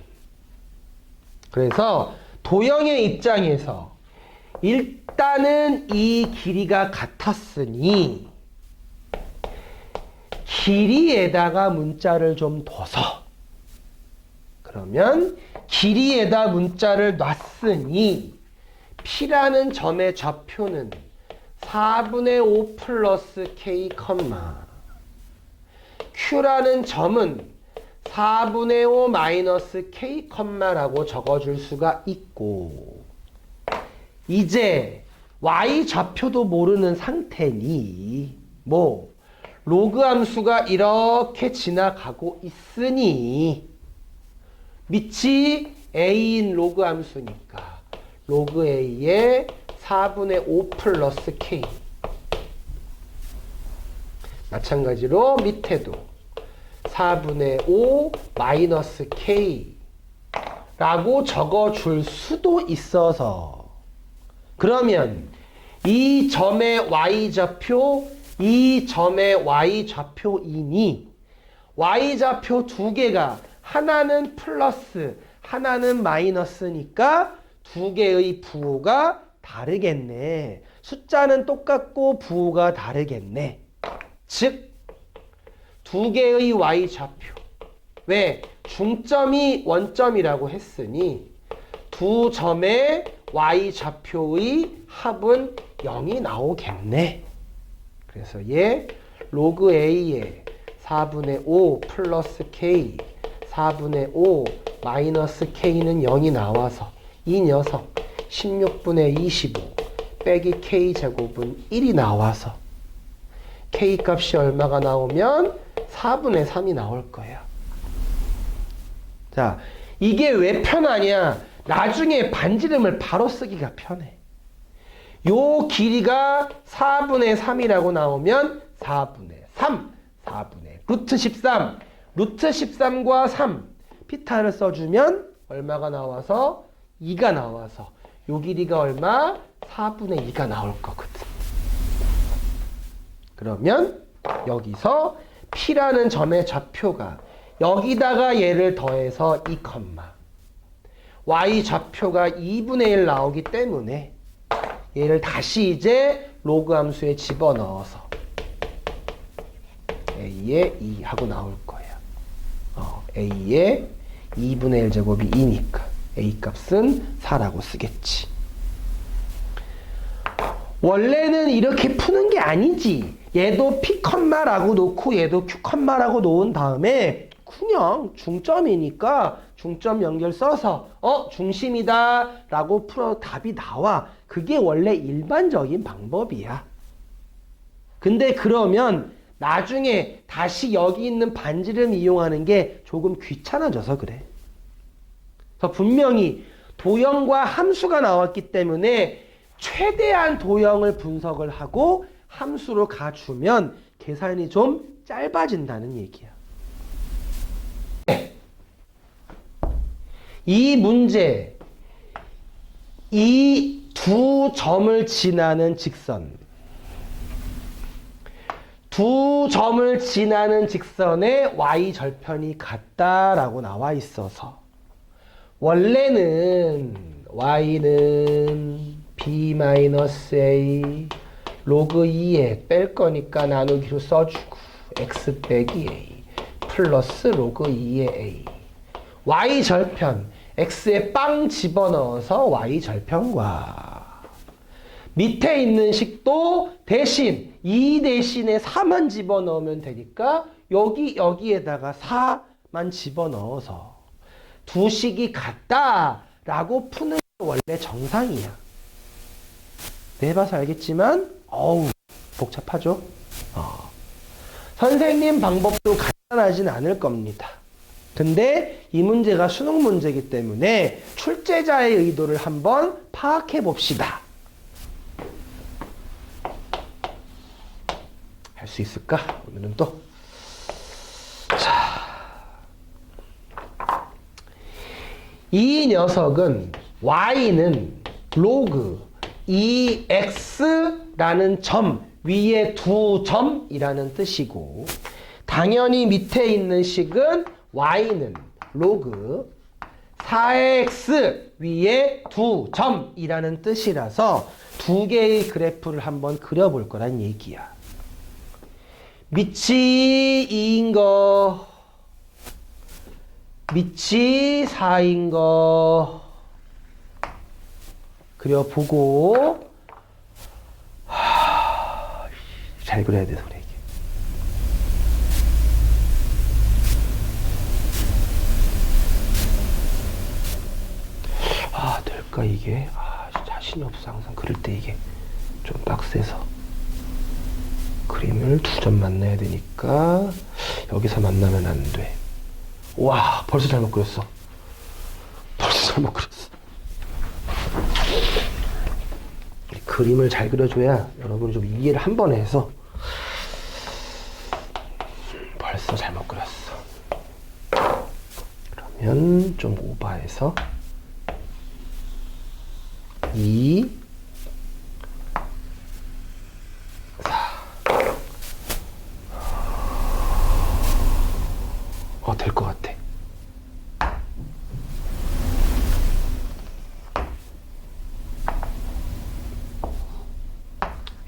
그래서 도형의 입장에서 일단은 이 길이가 같았으니 길이에다가 문자를 좀 둬서 그러면 길이에다 문자를 놨으니 P라는 점의 좌표는 4분의 5 플러스 K, Q라는 점은 4분의 5 마이너스 K, 라고 적어줄 수가 있고 이제 Y 좌표도 모르는 상태니 로그 함수가 이렇게 지나가고 있으니 밑이 A인 로그 함수니까 로그 A에 4분의 5 플러스 K 마찬가지로 밑에도 4분의 5 마이너스 K 라고 적어줄 수도 있어서 그러면 이 점의 Y좌표 이 점의 Y좌표이니 Y좌표 두 개가 하나는 플러스 하나는 마이너스니까 두 개의 부호가 다르겠네. 숫자는 똑같고 부호가 다르겠네. 즉 두 개의 y좌표. 왜? 중점이 원점이라고 했으니 두 점의 y좌표의 합은 0이 나오겠네. 그래서 얘 로그 a의 4분의 5 플러스 k 4분의 5 마이너스 k는 0이 나와서 이 녀석 16분의 25 빼기 k제곱은 1이 나와서 k값이 얼마가 나오면 4분의 3이 나올 거야. 자, 이게 왜 편하냐? 나중에 반지름을 바로 쓰기가 편해. 요 길이가 4분의 3이라고 나오면 4분의 3, 4분의 루트 13, 루트 13과 3, 피타를 써주면 얼마가 나와서 2가 나와서 요 길이가 얼마? 4분의 2가 나올 거거든. 그러면 여기서 P라는 점의 좌표가 여기다가 얘를 더해서 2, y 좌표가 2분의 1 나오기 때문에 얘를 다시 이제 로그 함수에 집어넣어서 a의 2 하고 나올 거야. a의 2분의 1 제곱이 2니까 a 값은 4라고 쓰겠지. 원래는 이렇게 푸는 게 아니지. 얘도 p, 라고 놓고 얘도 q, 라고 놓은 다음에 그냥 중점이니까 중점 연결 써서 중심이다 라고 풀어 답이 나와. 그게 원래 일반적인 방법이야. 근데 그러면 나중에 다시 여기 있는 반지름 이용하는 게 조금 귀찮아져서 그래. 그래서 분명히 도형과 함수가 나왔기 때문에 최대한 도형을 분석을 하고 함수로 가주면 계산이 좀 짧아진다는 얘기야. 이 문제, 이 두 점을 지나는 직선, 두 점을 지나는 직선의 y절편이 같다라고 나와 있어서 원래는 y는 b-a 로그 2에 뺄 거니까 나누기로 써주고 x 빼기 a 플러스 로그 2의 a y절편 x에 빵 집어넣어서 y절편과 밑에 있는 식도 대신 2 대신에 4만 집어넣으면 되니까 여기에다가 4만 집어넣어서 두 식이 같다라고 푸는 게 원래 정상이야. 해봐서 알겠지만 어우 복잡하죠? 선생님 방법도 간단하진 않을 겁니다. 근데 이 문제가 수능 문제이기 때문에 출제자의 의도를 한번 파악해 봅시다. 할 수 있을까? 오늘은 또. 자, 이 녀석은 y는 로그 2x라는 점 위에 두 점이라는 뜻이고 당연히 밑에 있는 식은 y는 로그 4x 위에 두 점이라는 뜻이라서 두 개의 그래프를 한번 그려볼 거란 얘기야. 밑이 2인 거, 밑이 4인 거 그려보고 잘 그려야 돼, 그래. 될까 이게? 자신이 없어. 항상 그릴 때 이게 좀 빡세서 그림을 두 점 만나야 되니까 여기서 만나면 안 돼. 와, 벌써 잘못 그렸어. 벌써 잘못 그렸어. 그림을 잘 그려줘야 여러분이 좀 이해를 한 번에 해서. 벌써 잘못 그렸어. 그러면 좀 오버해서 2, 4. 될 것 같아.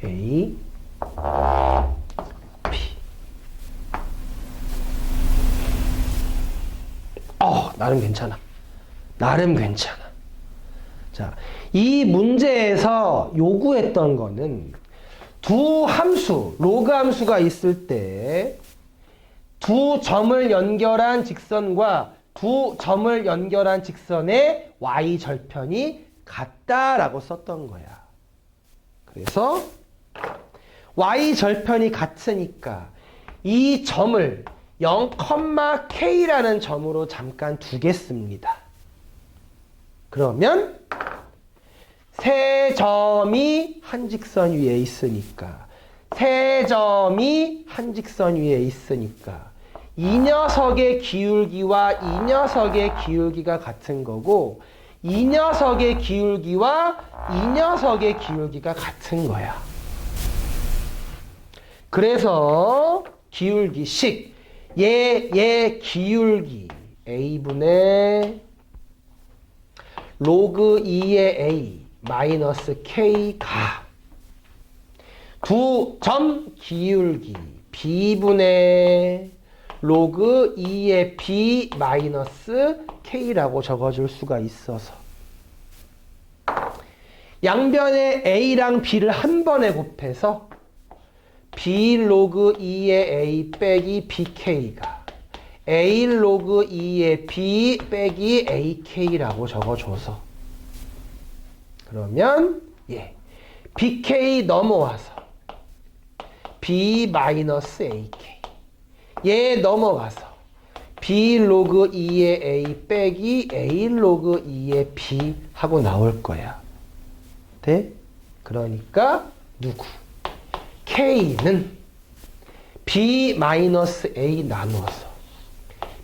A, B. 나름 괜찮아. 나름 괜찮아. 자, 이 문제에서 요구했던 거는 두 함수, 로그 함수가 있을 때 두 점을 연결한 직선과 두 점을 연결한 직선의 y 절편이 같다라고 썼던 거야. 그래서 y 절편이 같으니까 이 점을 0,k라는 점으로 잠깐 두겠습니다. 그러면 세 점이 한 직선 위에 있으니까 세 점이 한 직선 위에 있으니까 이 녀석의 기울기와 이 녀석의 기울기가 같은 거고 이 녀석의 기울기와 이 녀석의 기울기가 같은 거야. 그래서 기울기식 얘 기울기 a분의 로그 2의 a 마이너스 k가 두 점 기울기 b분의 로그 2의 b 마이너스 k라고 적어줄 수가 있어서 양변에 a랑 b를 한 번에 곱해서 b 로그 2의 a 빼기 bk가 a 로그 2의 b 빼기 ak라고 적어줘서 그러면 bk 넘어와서 b 마이너스 ak 얘 넘어가서 b 로그 2의 a 빼기 a 로그 2의 b 하고 나올 거야. 네? 그러니까 누구? k는 b 마이너스 a 나누어서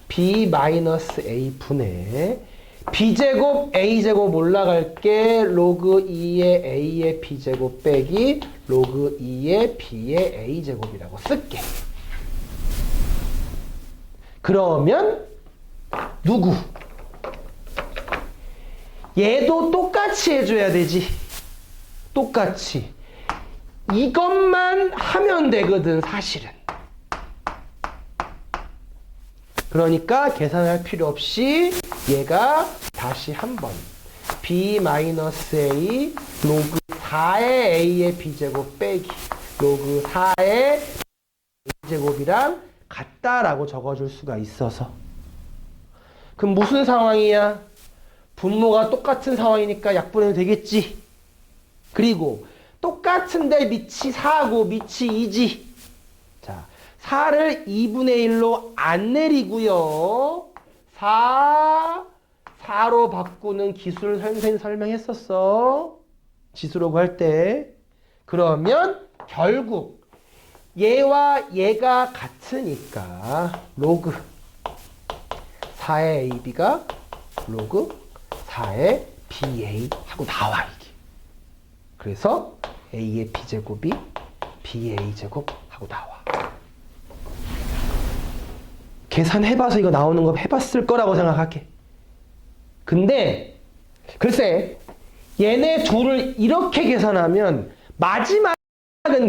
b 마이너스 a 분의 b제곱 a제곱 올라갈게 로그 2의 a의 b제곱 빼기 로그 2의 b의 a제곱이라고 쓸게. 그러면 누구? 얘도 똑같이 해줘야 되지. 똑같이. 이것만 하면 되거든, 사실은. 그러니까 계산할 필요 없이 얘가 다시 한번 b-a 로그 4의 a의 b제곱 빼기 로그 4의 a제곱이랑 같다라고 적어줄 수가 있어서 그럼 무슨 상황이야? 분모가 똑같은 상황이니까 약분해도 되겠지. 그리고 똑같은데 밑이 4고 밑이 2지. 자, 4를 2분의 1로 안 내리고요. 4로 바꾸는 기술 선생님 설명했었어. 지수로 구할 때. 그러면 결국 얘와 얘가 같으니까 로그 4의 AB가 로그 4의 BA 하고 나와 이게. 그래서 A의 B제곱이 BA제곱 하고 나와. 계산해봐서 이거 나오는 거 해봤을 거라고 생각할게. 근데 글쎄 얘네 둘을 이렇게 계산하면 마지막은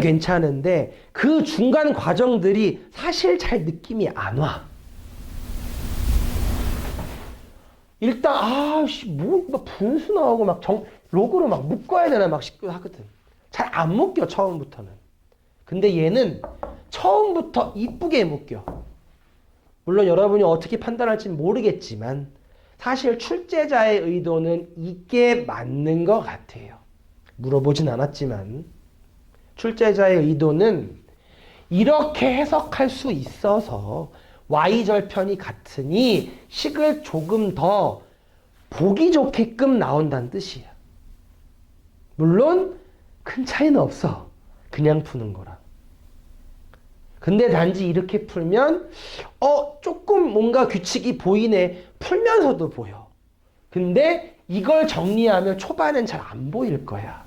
괜찮은데 그 중간 과정들이 사실 잘 느낌이 안 와. 일단 막 분수 나오고 막 로그로 막 묶어야 되나 막 싶기도 하거든. 잘 안 묶여 처음부터는. 근데 얘는 처음부터 이쁘게 묶여. 물론 여러분이 어떻게 판단할지는 모르겠지만 사실 출제자의 의도는 이게 맞는 것 같아요. 물어보진 않았지만 출제자의 의도는 이렇게 해석할 수 있어서 y절편이 같으니 식을 조금 더 보기 좋게끔 나온다는 뜻이야. 물론 큰 차이는 없어. 그냥 푸는 거랑. 근데 단지 이렇게 풀면 조금 뭔가 규칙이 보이네. 풀면서도 보여. 근데 이걸 정리하면 초반엔 잘 안 보일 거야.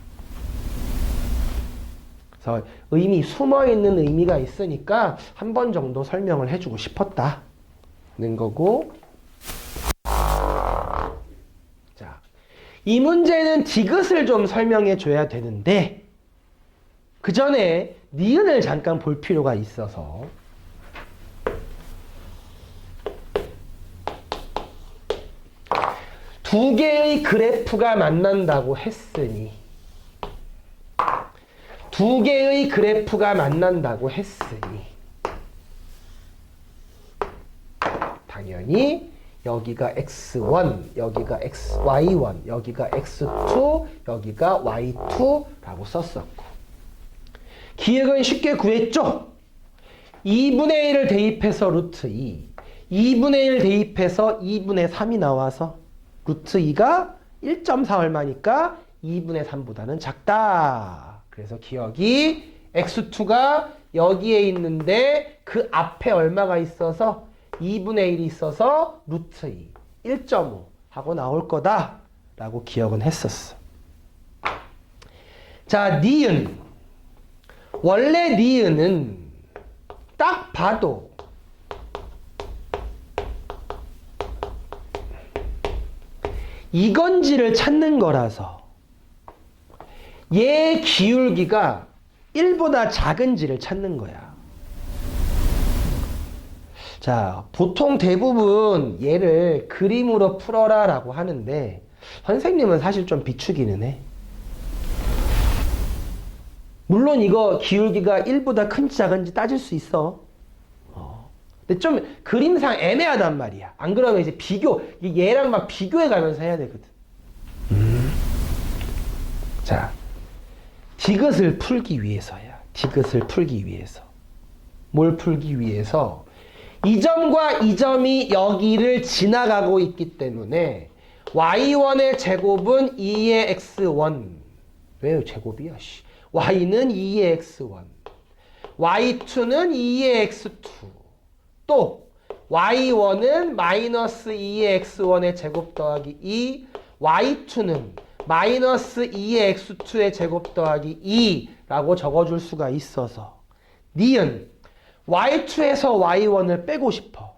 그래서 숨어있는 의미가 있으니까 한 번 정도 설명을 해주고 싶었다는 거고. 자, 이 문제는 디귿을 좀 설명해 줘야 되는데 그 전에 니은을 잠깐 볼 필요가 있어서 두 개의 그래프가 만난다고 했으니 두 개의 그래프가 만난다고 했으니 당연히 여기가 x1, 여기가 y1, 여기가 x2, 여기가 y2라고 썼었고 기억은 쉽게 구했죠? 2분의 1을 대입해서 루트 2, 2분의 1 대입해서 2분의 3이 나와서 루트 2가 1.4 얼마니까 2분의 3보다는 작다. 그래서 기억이 x2가 여기에 있는데 그 앞에 얼마가 있어서 2분의 1이 있어서 루트 2, 1.5 하고 나올 거다 라고 기억은 했었어. 자, 니은. 원래 니은은 딱 봐도 이건지를 찾는 거라서 얘 기울기가 1보다 작은지를 찾는 거야. 자, 보통 대부분 얘를 그림으로 풀어라 라고 하는데 선생님은 사실 좀 비추기는 해. 물론 이거 기울기가 1보다 큰지 작은지 따질 수 있어. 근데 좀 그림상 애매하단 말이야. 안 그러면 이제 얘랑 막 비교해 가면서 해야 되거든. 자, 디귿을 풀기 위해서야. 디귿을 풀기 위해서. 뭘 풀기 위해서? 이 점과 이 점이 여기를 지나가고 있기 때문에 y1의 제곱은 2의 x1. 왜 제곱이야? y는 2의 x1. y2는 2의 x2. 또 y1은 마이너스 2의 x1의 제곱 더하기 2, y2는 마이너스 2의 x2의 제곱 더하기 2라고 적어줄 수가 있어서 니은 y2에서 y1을 빼고 싶어.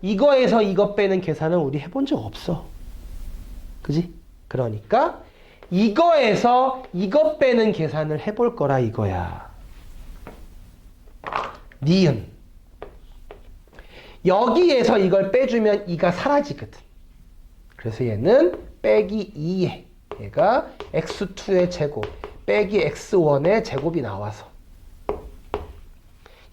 이거에서 이거 빼는 계산은 우리 해본 적 없어. 그지? 그러니까 이거에서 이거 빼는 계산을 해볼 거라 이거야. 니은. 여기에서 이걸 빼주면 2가 사라지거든. 그래서 얘는 빼기 2에 얘가 x2의 제곱 빼기 x1의 제곱이 나와서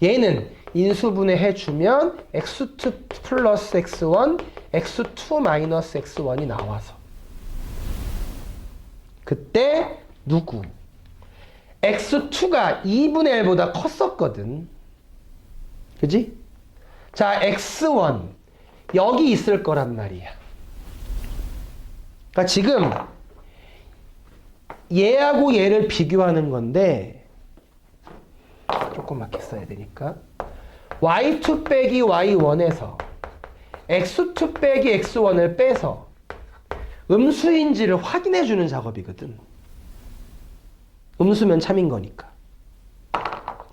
얘는 인수분해 해주면 x2 플러스 x1, x2 마이너스 x1이 나와서 그때 누구? x2가 2분의 1보다 컸었거든. 그지? 자, x1 여기 있을 거란 말이야. 그러니까 지금 얘하고 얘를 비교하는 건데 조금맣게 써야 되니까 y2 빼기 y1에서 x2 빼기 x1을 빼서 음수인지를 확인해 주는 작업이거든. 음수면 참인 거니까.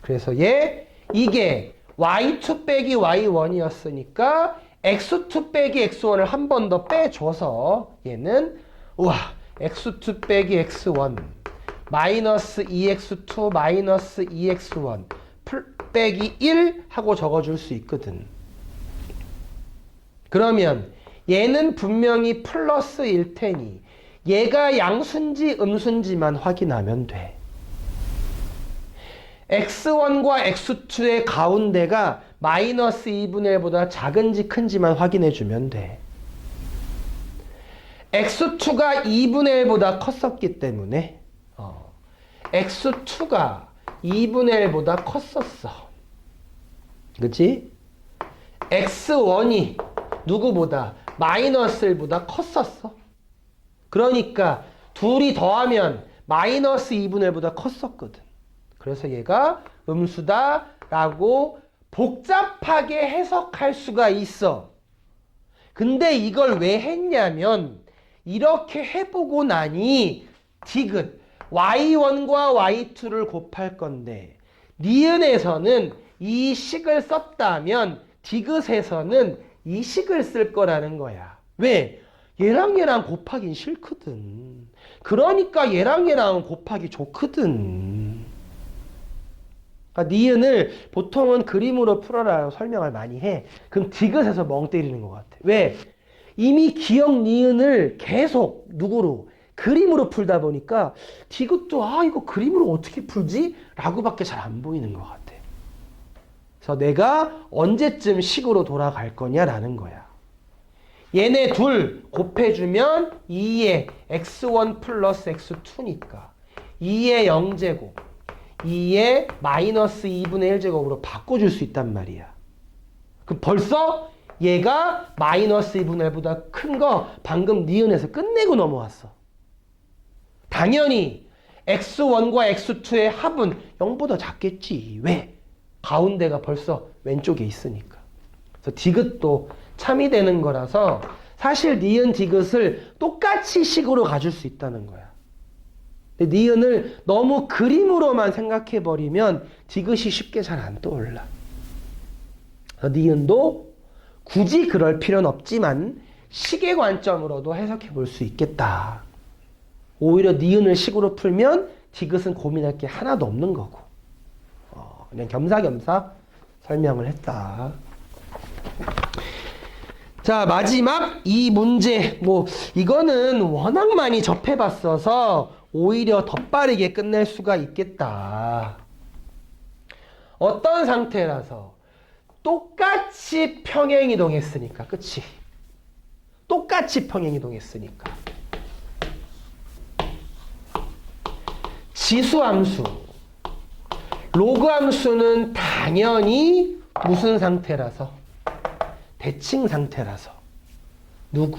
그래서 이게 y2 빼기 y1이었으니까 x2 빼기 x1을 한 번 더 빼줘서 얘는 우와 x2 빼기 x1 마이너스 2x2 마이너스 2x1 빼기 1 하고 적어줄 수 있거든. 그러면 얘는 분명히 플러스일 테니 얘가 양수인지 음수인지만 확인하면 돼. x1과 x2의 가운데가 마이너스 2분의 1보다 작은지 큰지만 확인해주면 돼. x2가 2분의 1보다 컸었기 때문에 x2가 2분의 1보다 컸었어. 그치? x1이 누구보다 마이너스 1보다 컸었어. 그러니까 둘이 더하면 마이너스 2분의 1보다 컸었거든. 그래서 얘가 음수다라고 복잡하게 해석할 수가 있어. 근데 이걸 왜 했냐면 이렇게 해보고 나니 디귿 y1과 y2를 곱할 건데 니은에서는 이 식을 썼다면 디귿에서는 이 식을 쓸 거라는 거야. 왜? 얘랑 곱하긴 싫거든. 그러니까 얘랑 곱하기 좋거든. 그러니까 니은을 보통은 그림으로 풀어라 설명을 많이 해. 그럼 디귿에서 멍 때리는 것 같아. 왜? 이미 기억 니은을 계속 누구로? 그림으로 풀다 보니까 디귿도 이거 그림으로 어떻게 풀지? 라고밖에 잘 안 보이는 것 같아. 그래서 내가 언제쯤 식으로 돌아갈 거냐라는 거야. 얘네 둘 곱해주면 2의 x1 플러스 x2니까 2의 0제곱 2의 마이너스 2분의 1제곱으로 바꿔줄 수 있단 말이야. 그럼 벌써 얘가 마이너스 2분의 1보다 큰 거 방금 니은에서 끝내고 넘어왔어. 당연히 x1과 x2의 합은 0보다 작겠지. 왜? 가운데가 벌써 왼쪽에 있으니까. 그래서 디귿도 참이 되는 거라서 사실 니은 디귿을 똑같이 식으로 가줄 수 있다는 거야. 근데 니은을 너무 그림으로만 생각해버리면 디귿이 쉽게 잘 안 떠올라. 니은도 굳이 그럴 필요는 없지만 식의 관점으로도 해석해 볼 수 있겠다. 오히려 니은을 식으로 풀면 디귿은 고민할 게 하나도 없는 거고. 그냥 겸사겸사 설명을 했다. 자, 마지막 이 문제. 이거는 워낙 많이 접해봤어서 오히려 더 빠르게 끝낼 수가 있겠다. 어떤 상태라서 똑같이 평행이동했으니까, 그치? 똑같이 평행이동했으니까. 지수함수, 로그함수는 당연히 무슨 상태라서? 대칭 상태라서. 누구?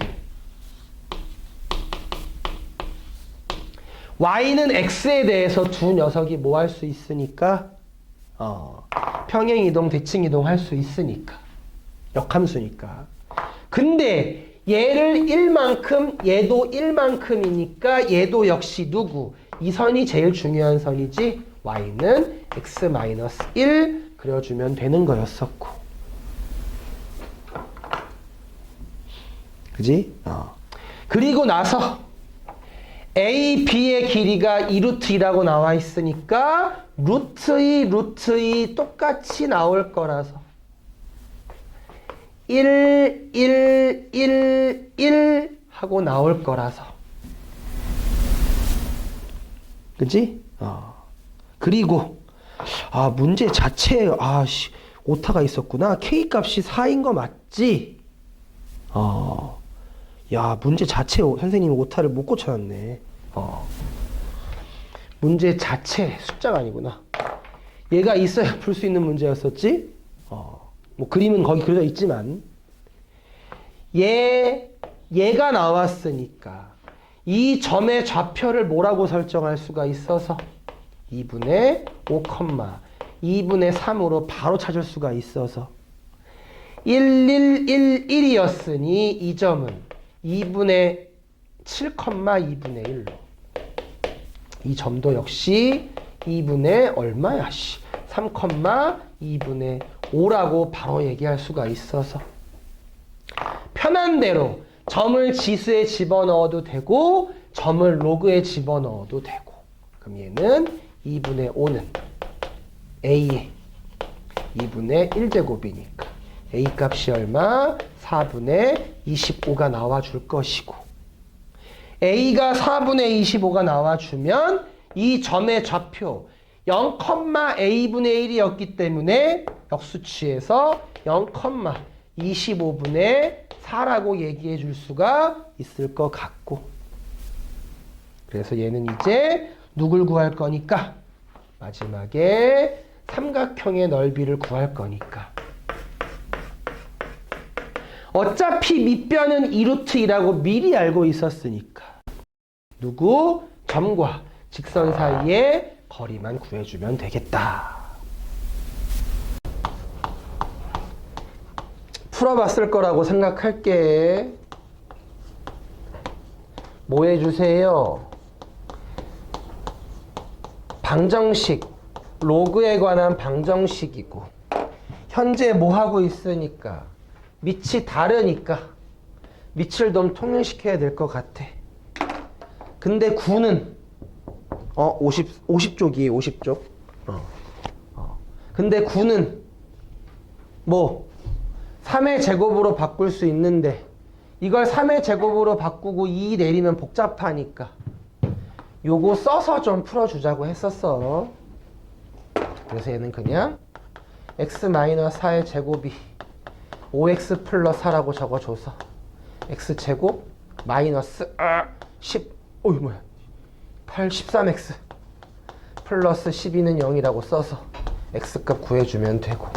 y는 x에 대해서 두 녀석이 뭐 할 수 있으니까? 평행이동, 대칭이동 할 수 있으니까. 역함수니까. 근데 얘를 1만큼, 얘도 1만큼이니까 얘도 역시 누구? 이 선이 제일 중요한 선이지. y는 x-1 그려주면 되는 거였었고. 그지? 그리고 나서 a, b의 길이가 2루트2라고 나와 있으니까 루트 2 똑같이 나올 거라서 1, 1, 1, 1 하고 나올 거라서. 그지? 그리고 문제 자체에 오타가 있었구나. k 값이 4인 거 맞지? 야, 문제 자체에 선생님이 오타를 못 고쳐놨네. 문제 자체 숫자가 아니구나. 얘가 있어야 풀 수 있는 문제였었지? 그림은 거기 그려져 있지만 얘가 나왔으니까 이 점의 좌표를 뭐라고 설정할 수가 있어서 2분의 5, 2분의 3으로 바로 찾을 수가 있어서 1, 1, 1, 1이었으니 이 점은 2분의 7, 2분의 1로. 이 점도 역시 2분의 얼마야? 3, 2분의 5라고 바로 얘기할 수가 있어서 편한 대로 점을 지수에 집어넣어도 되고 점을 로그에 집어넣어도 되고. 그럼 얘는 2분의 5는 a의 2분의 1제곱이니까 a 값이 얼마? 4분의 25가 나와줄 것이고, a가 4분의 25가 나와주면 이 점의 좌표 0,a분의 1이었기 때문에 역수치에서 0,25분의 4라고 얘기해 줄 수가 있을 것 같고, 그래서 얘는 이제 누굴 구할 거니까? 마지막에 삼각형의 넓이를 구할 거니까. 어차피 밑변은 2루트2라고 미리 알고 있었으니까 누구? 점과 직선 사이의 거리만 구해주면 되겠다. 풀어봤을 거라고 생각할게. 뭐 해주세요? 방정식, 로그에 관한 방정식이고 현재 뭐 하고 있으니까 밑이 다르니까 밑을 좀 통일시켜야 될 것 같아. 근데 9는 50쪽이에요. 50쪽. 근데 9는 뭐 3의 제곱으로 바꿀 수 있는데 이걸 3의 제곱으로 바꾸고 2 내리면 복잡하니까 요거 써서 좀 풀어주자고 했었어. 그래서 얘는 그냥 x-4의 제곱이 5x 플러스 4라고 적어줘서 x제곱 마이너스 10 어이 뭐야 13x 플러스 12는 0이라고 써서 x값 구해주면 되고,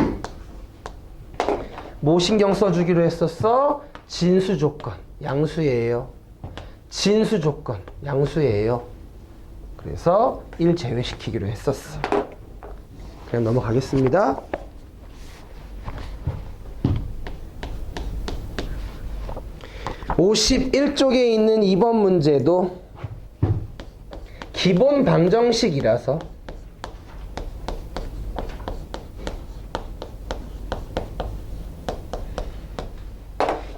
뭐 신경 써주기로 했었어? 진수 조건 양수예요. 진수 조건 양수예요. 그래서 1 제외시키기로 했었어. 그냥 넘어가겠습니다. (51쪽에) 있는 2번 문제도 기본 방정식이라서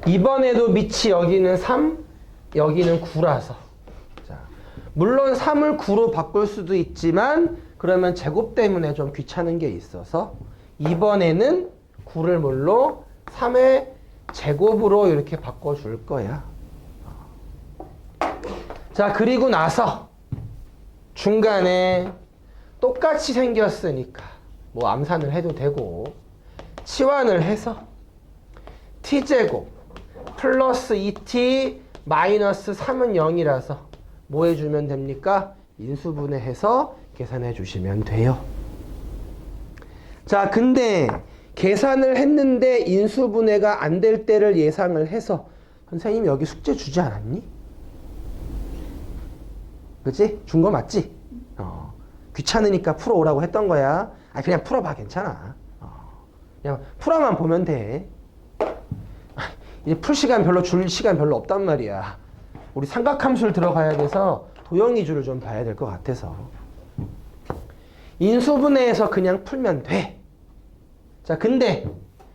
이번에도 밑이 여기는 3, 여기는 9라서, 자, 물론 3을 9로 바꿀 수도 있지만 그러면 제곱 때문에 좀 귀찮은 게 있어서 이번에는 9를 뭘로? 3의 제곱으로 이렇게 바꿔줄 거야. 자, 그리고 나서 중간에 똑같이 생겼으니까 뭐 암산을 해도 되고 치환을 해서 t제곱 플러스 2t 마이너스 3은 0이라서 뭐 해주면 됩니까? 인수분해해서 계산해 주시면 돼요. 자, 근데 계산을 했는데 인수분해가 안 될 때를 예상을 해서 선생님 여기 숙제 주지 않았니? 그치? 준 거 맞지? 귀찮으니까 풀어오라고 했던 거야. 아, 그냥 풀어봐. 괜찮아. 그냥 풀어만 보면 돼. 이제 풀 시간 별로 줄 시간 별로 없단 말이야. 우리 삼각함수를 들어가야 돼서 도형이주를 좀 봐야 될 것 같아서. 인수분해해서 그냥 풀면 돼. 자, 근데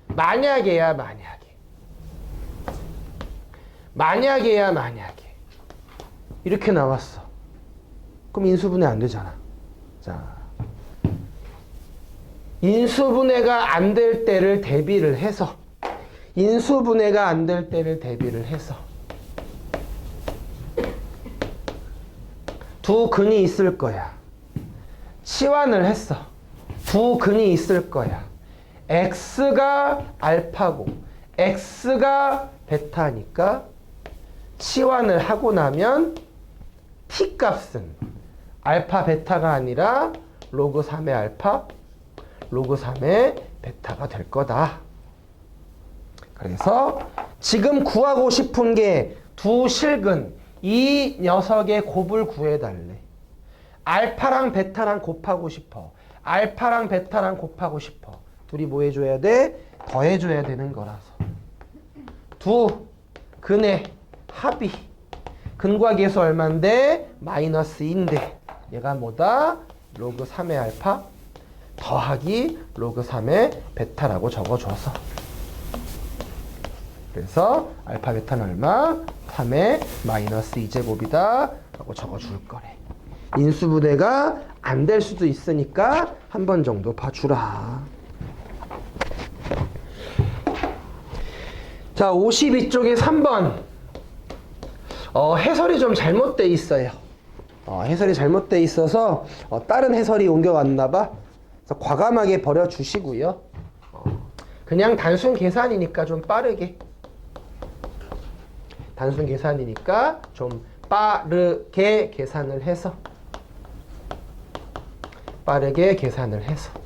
만약에야 만약에 이렇게 나왔어. 그럼 인수분해 안 되잖아. 자, 인수분해가 안 될 때를 대비를 해서 두 근이 있을 거야. 치환을 했어. 두 근이 있을 거야. x가 알파고 x가 베타니까 치환을 하고 나면 t 값은 알파 베타가 아니라 로그 3의 알파 로그 3의 베타가 될 거다. 그래서 지금 구하고 싶은 게 두 실근, 이 녀석의 곱을 구해달래. 알파랑 베타랑 곱하고 싶어. 알파랑 베타랑 곱하고 싶어. 둘이 뭐 해줘야 돼? 더해줘야 되는 거라서. 두 근의 합이 근과 계수 얼만데? 마이너스 2인데 얘가 뭐다? 로그 3의 알파 더하기 로그 3의 베타라고 적어줘서, 그래서 알파 베타는 얼마? 3의 마이너스 2제곱이다 라고 적어줄 거래. 인수분해가 안 될 수도 있으니까 한 번 정도 봐주라. 자, 52쪽에 3번 해설이 좀 잘못돼 있어요. 해설이 잘못돼 있어서 다른 해설이 옮겨왔나 봐. 그래서 과감하게 버려주시고요. 그냥 단순 계산이니까 좀 빠르게 계산을 해서 빠르게 계산을 해서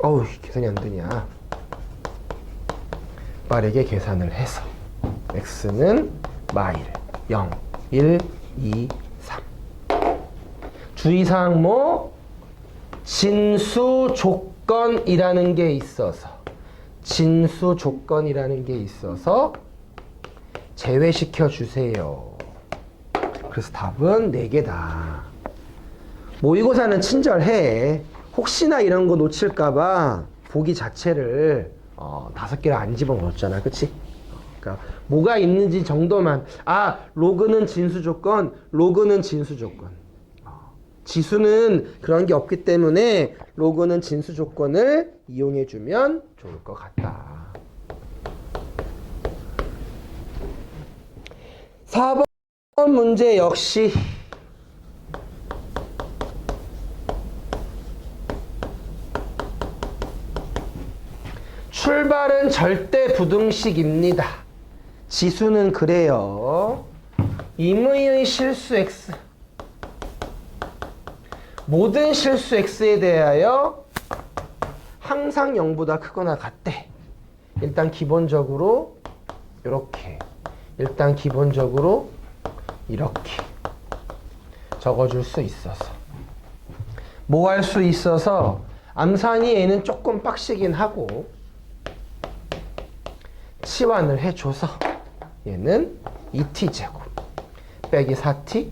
어우, 계산이 안 되냐. 빠르게 계산을 해서 x는 마일 0, 1, 2, 3. 주의사항 뭐? 진수 조건이라는 게 있어서 제외시켜 주세요. 그래서 답은 4개다. 모의고사는 친절해. 혹시나 이런 거 놓칠까봐 보기 자체를 5개를 안 집어넣었잖아. 그치? 그러니까 뭐가 있는지 정도만. 아, 로그는 진수 조건. 지수는 그런 게 없기 때문에 로그는 진수 조건을 이용해주면 좋을 것 같다. 4번 문제 역시 출발은 절대 부등식입니다. 지수는 그래요. 임의의 실수 x, 모든 실수 x에 대하여 항상 0보다 크거나 같대. 일단 기본적으로 이렇게, 일단 기본적으로 이렇게 적어줄 수 있어서 뭐 할 수 있어서 암산이 얘는 조금 빡시긴 하고 치환을 해줘서 얘는 2t제곱 빼기 4t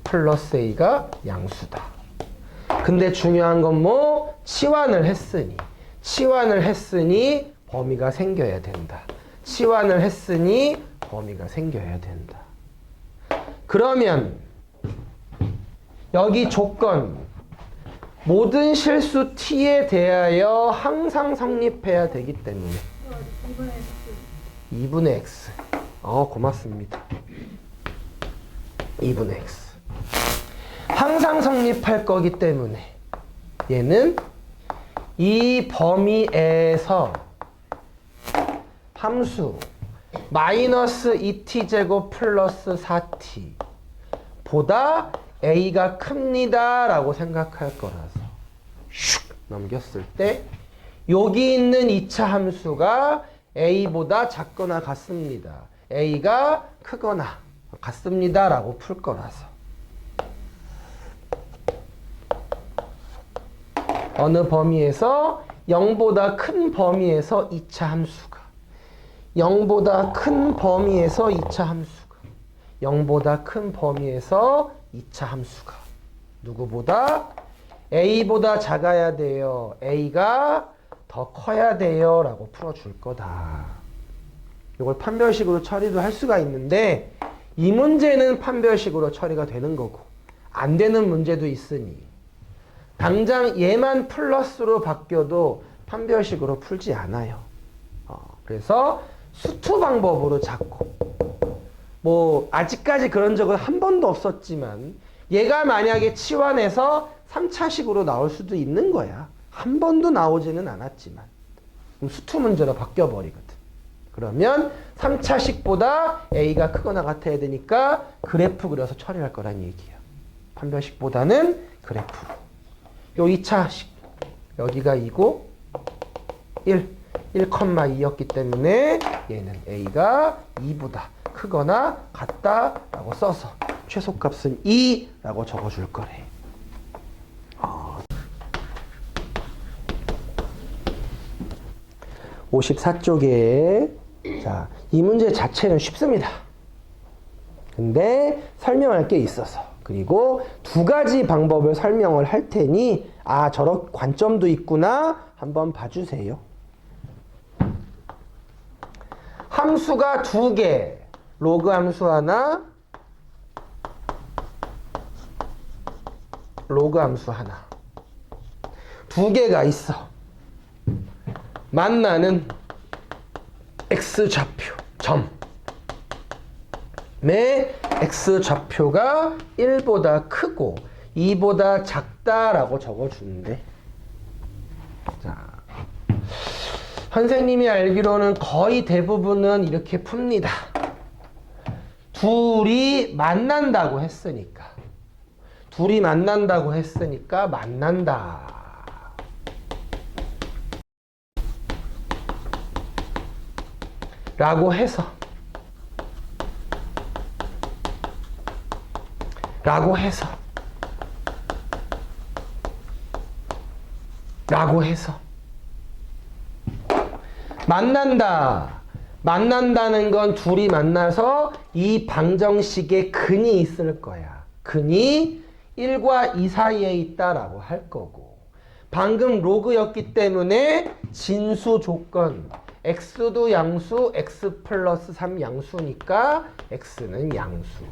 플러스 a가 양수다. 근데 중요한 건 뭐? 치환을 했으니 범위가 생겨야 된다. 치환을 했으니 범위가 생겨야 된다. 그러면 여기 조건 모든 실수 t에 대하여 항상 성립해야 되기 때문에 2분의 x. 고맙습니다. 2분의 x. 항상 성립할 거기 때문에 얘는 이 범위에서 함수 마이너스 2t제곱 플러스 4t 보다 a가 큽니다 라고 생각할 거라서 슉 넘겼을 때 여기 있는 2차 함수가 a보다 작거나 같습니다. a가 크거나 같습니다 라고 풀 거라서 어느 범위에서 0보다 큰 범위에서 2차 함수가 0보다 큰 범위에서 2차 함수가 0보다 큰 범위에서 2차 함수가 누구보다? a보다 작아야 돼요. a가 더 커야 돼요 라고 풀어줄 거다. 이걸 판별식으로 처리도 할 수가 있는데 이 문제는 판별식으로 처리가 되는 거고 안 되는 문제도 있으니 당장 얘만 플러스로 바뀌어도 판별식으로 풀지 않아요. 그래서 수투 방법으로 잡고 뭐 아직까지 그런 적은 한 번도 없었지만 얘가 만약에 치환해서 3차식으로 나올 수도 있는 거야. 한 번도 나오지는 않았지만 그럼 수투 문제로 바뀌어버리거든. 그러면 3차식보다 a가 크거나 같아야 되니까 그래프 그려서 처리할 거란 얘기야. 판별식보다는 그래프로. 요 2차식 여기가 2고 1,2였기 때문에 얘는 a가 2보다 크거나 같다라고 써서 최소값은 2라고 적어줄 거래. 54쪽에 자, 이 문제 자체는 쉽습니다. 근데 설명할 게 있어서 그리고 두 가지 방법을 설명을 할 테니 저런 관점도 있구나 한번 봐주세요. 함수가 두 개, 로그 함수 하나, 로그 함수 하나. 두 개가 있어. 만나는 x좌표, 점의 x좌표가 1보다 크고 2보다 작다라고 적어주는데 자, 선생님이 알기로는 거의 대부분은 이렇게 풉니다. 둘이 만난다고 했으니까 만난다. 라고 해서 만난다는 건 둘이 만나서 이 방정식에 근이 있을 거야. 근이 1과 2 사이에 있다라고 할 거고 방금 로그였기 때문에 진수 조건 x도 양수, x 플러스 3 양수니까 x는 양수.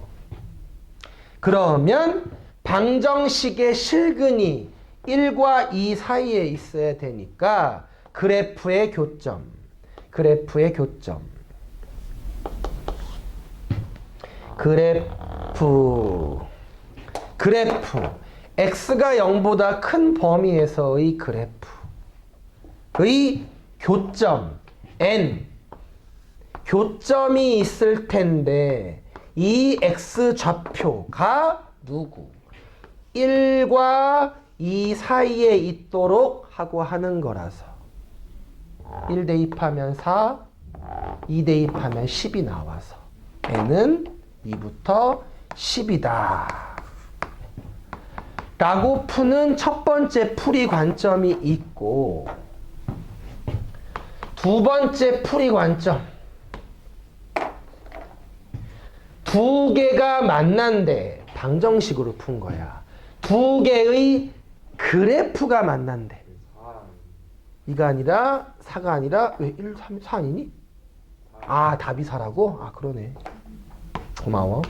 그러면 방정식의 실근이 1과 2 사이에 있어야 되니까 그래프의 교점. 그래프 x가 0보다 큰 범위에서의 그래프의 교점 n 교점이 있을 텐데 이 x 좌표가 누구? 1과 2 사이에 있도록 하고 하는 거라서 1 대입하면 4, 2 대입하면 10이 나와서 n은 2부터 10이다 라고 푸는 첫 번째 풀이 관점이 있고 두 번째 풀이 관점 두 개가 만난대 방정식으로 푼 거야. 두 개의 그래프가 만난대. 2가 아니라 4가 아니라 왜 1, 3, 4 아니니? 아 답이 4라고? 아 그러네. 고마워.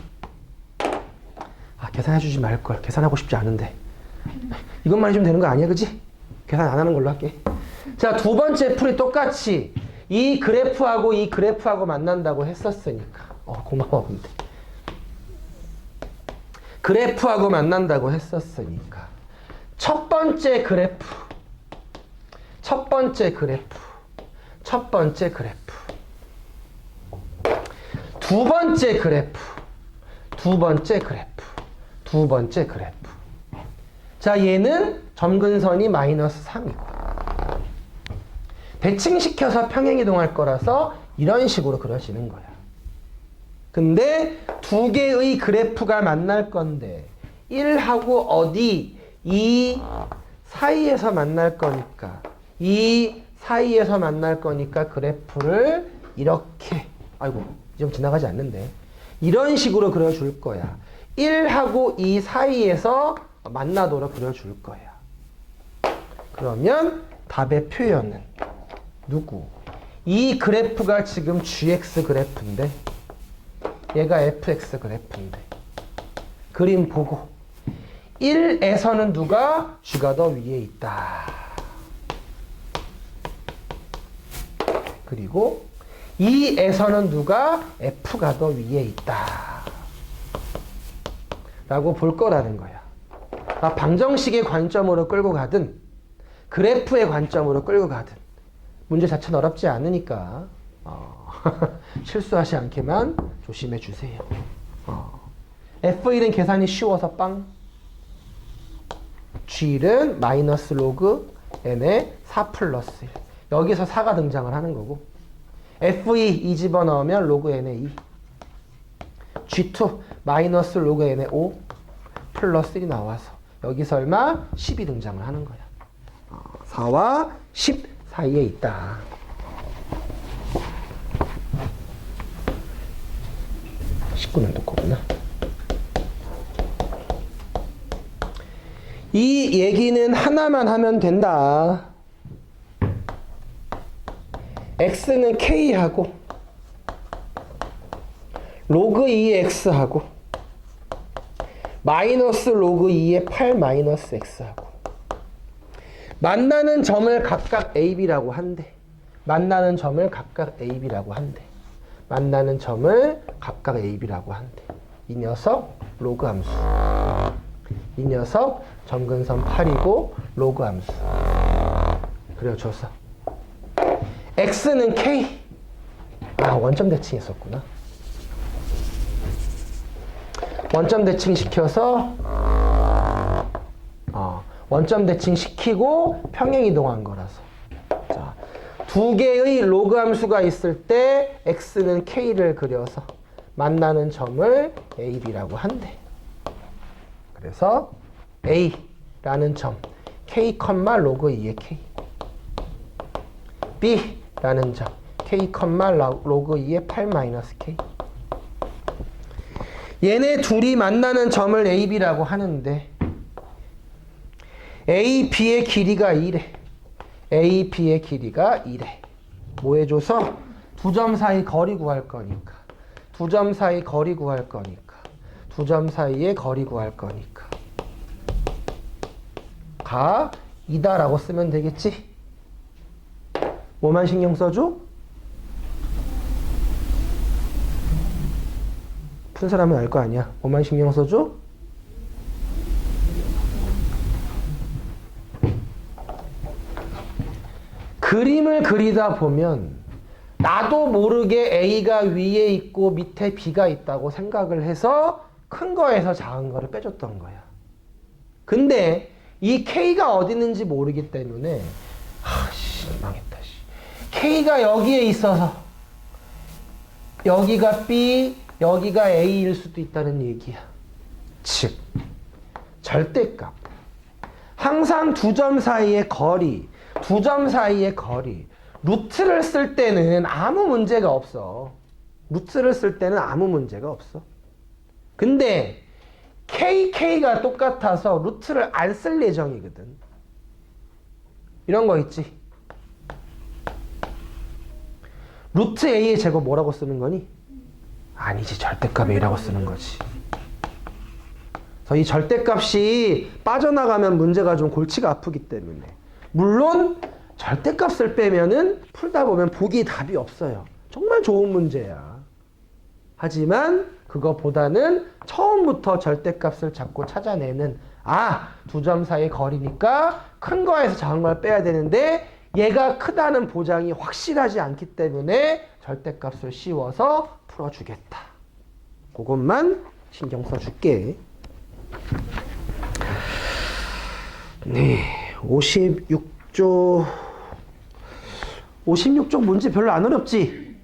아 계산해주지 말걸. 계산하고 싶지 않은데. 이것만 해주면 되는 거 아니야 그지? 계산 안 하는 걸로 할게. 자 두 번째 풀이 똑같이 이 그래프하고 이 그래프하고 만난다고 했었으니까 고마워 근데 그래프하고 만난다고 했었으니까 첫 번째 그래프 두 번째 그래프 자 얘는 점근선이 마이너스 3이고 대칭시켜서 평행이동할 거라서 이런 식으로 그려지는 거야. 근데 두 개의 그래프가 만날 건데 1하고 어디? 이 사이에서 만날 거니까 그래프를 이렇게 아이고 좀 지나가지 않는데 이런 식으로 그려줄 거야. 1하고 2 사이에서 만나도록 그려줄 거야. 그러면 답의 표현은 누구? 이 그래프가 지금 gx 그래프인데 얘가 fx 그래프인데 그림 보고 1에서는 누가? g가 더 위에 있다. 그리고 2에서는 누가? f가 더 위에 있다. 라고 볼 거라는 거야. 방정식의 관점으로 끌고 가든 그래프의 관점으로 끌고 가든 문제 자체는 어렵지 않으니까 실수하지 않게만 조심해 주세요. F1은 계산이 쉬워서 빵. G1은 마이너스 로그 n의 4 플러스 1. 여기서 4가 등장을 하는 거고 F2 집어넣으면 로그 n의 2. G2 마이너스 로그 n의 5 플러스 1이 나와서 여기서 얼마? 10이 등장을 하는 거야. 4와 10 사이에 있다. (19년도) 거구나. 이 얘기는 하나만 하면 된다. x는 k하고 로그 2의 x하고 마이너스 로그 2의 8 마이너스 x하고 만나는 점을 각각 AB라고 한대. 이 녀석 로그 함수. 이 녀석 점근선 8이고 로그 함수. 그려줘서 x는 k. 원점 대칭했었구나. 원점 대칭 시켜서 원점 대칭 시키고 평행 이동한 거라서. 자, 두 개의 로그 함수가 있을 때 x는 k를 그려서 만나는 점을 AB라고 한대. 그래서 A라는 점 k, 로그 2의 k. B라는 점 k, 로그 2의 8 마이너스 k. 얘네 둘이 만나는 점을 AB라고 하는데 A, B의 길이가 2래. 뭐 해줘서? 두 점 사이 거리 구할 거니까. 두 점 사이의 거리 구할 거니까. 가 이다라고 쓰면 되겠지? 뭐만 신경 써줘? 푼 사람은 알 거 아니야. 뭐만 신경 써줘? 그림을 그리다 보면 나도 모르게 A가 위에 있고 밑에 B가 있다고 생각을 해서 큰 거에서 작은 거를 빼줬던 거야. 근데 이 K가 어디 있는지 모르기 때문에 망했다. K가 여기에 있어서 여기가 B, 여기가 A일 수도 있다는 얘기야. 즉, 절대값. 항상 두 점 사이의 거리, 루트를 쓸 때는 아무 문제가 없어. 근데 KK가 똑같아서 루트를 안 쓸 예정이거든. 이런 거 있지. 루트 A의 제곱 뭐라고 쓰는 거니? 아니지, 절대값 A라고 쓰는 거지. 그래서 이 절대값이 빠져나가면 문제가 좀 골치가 아프기 때문에. 물론 절대값을 빼면은 풀다 보면 보기 답이 없어요. 정말 좋은 문제야. 하지만 그거보다는 처음부터 절대값을 자꾸 찾아내는, 두 점 사이의 거리니까 큰 거에서 작은 걸 빼야 되는데 얘가 크다는 보장이 확실하지 않기 때문에 절대값을 씌워서 풀어주겠다. 그것만 신경 써줄게. 네, 56쪽 문제 별로 안 어렵지?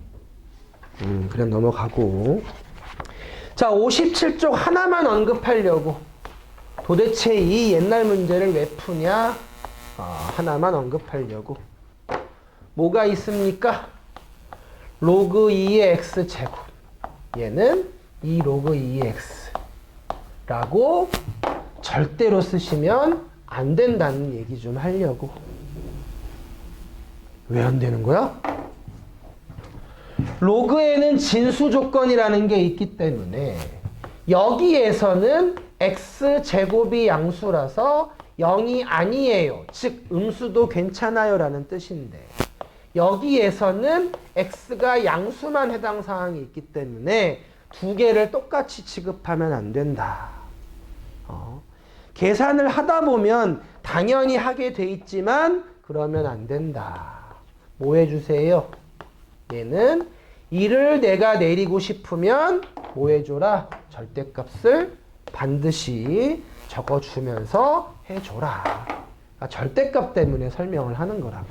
그래 넘어가고. 자, 57쪽 하나만 언급하려고. 도대체 이 옛날 문제를 왜 푸냐? 하나만 언급하려고. 뭐가 있습니까? 로그 2의 x제곱. 얘는 2 로그 2의 x라고 절대로 쓰시면 안 된다는 얘기 좀 하려고. 왜 안 되는 거야? 로그에는 진수 조건이라는 게 있기 때문에 여기에서는 x제곱이 양수라서 0이 아니에요. 즉 음수도 괜찮아요 라는 뜻인데, 여기에서는 x가 양수만 해당 사항이 있기 때문에 두 개를 똑같이 취급하면 안 된다. 계산을 하다 보면 당연히 하게 돼 있지만 그러면 안 된다. 뭐 해주세요? 얘는 2를 내가 내리고 싶으면 뭐 해줘라? 절대값을 반드시 적어주면서 해줘라. 절대값 때문에 설명을 하는 거라고.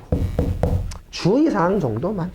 주의사항 정도만.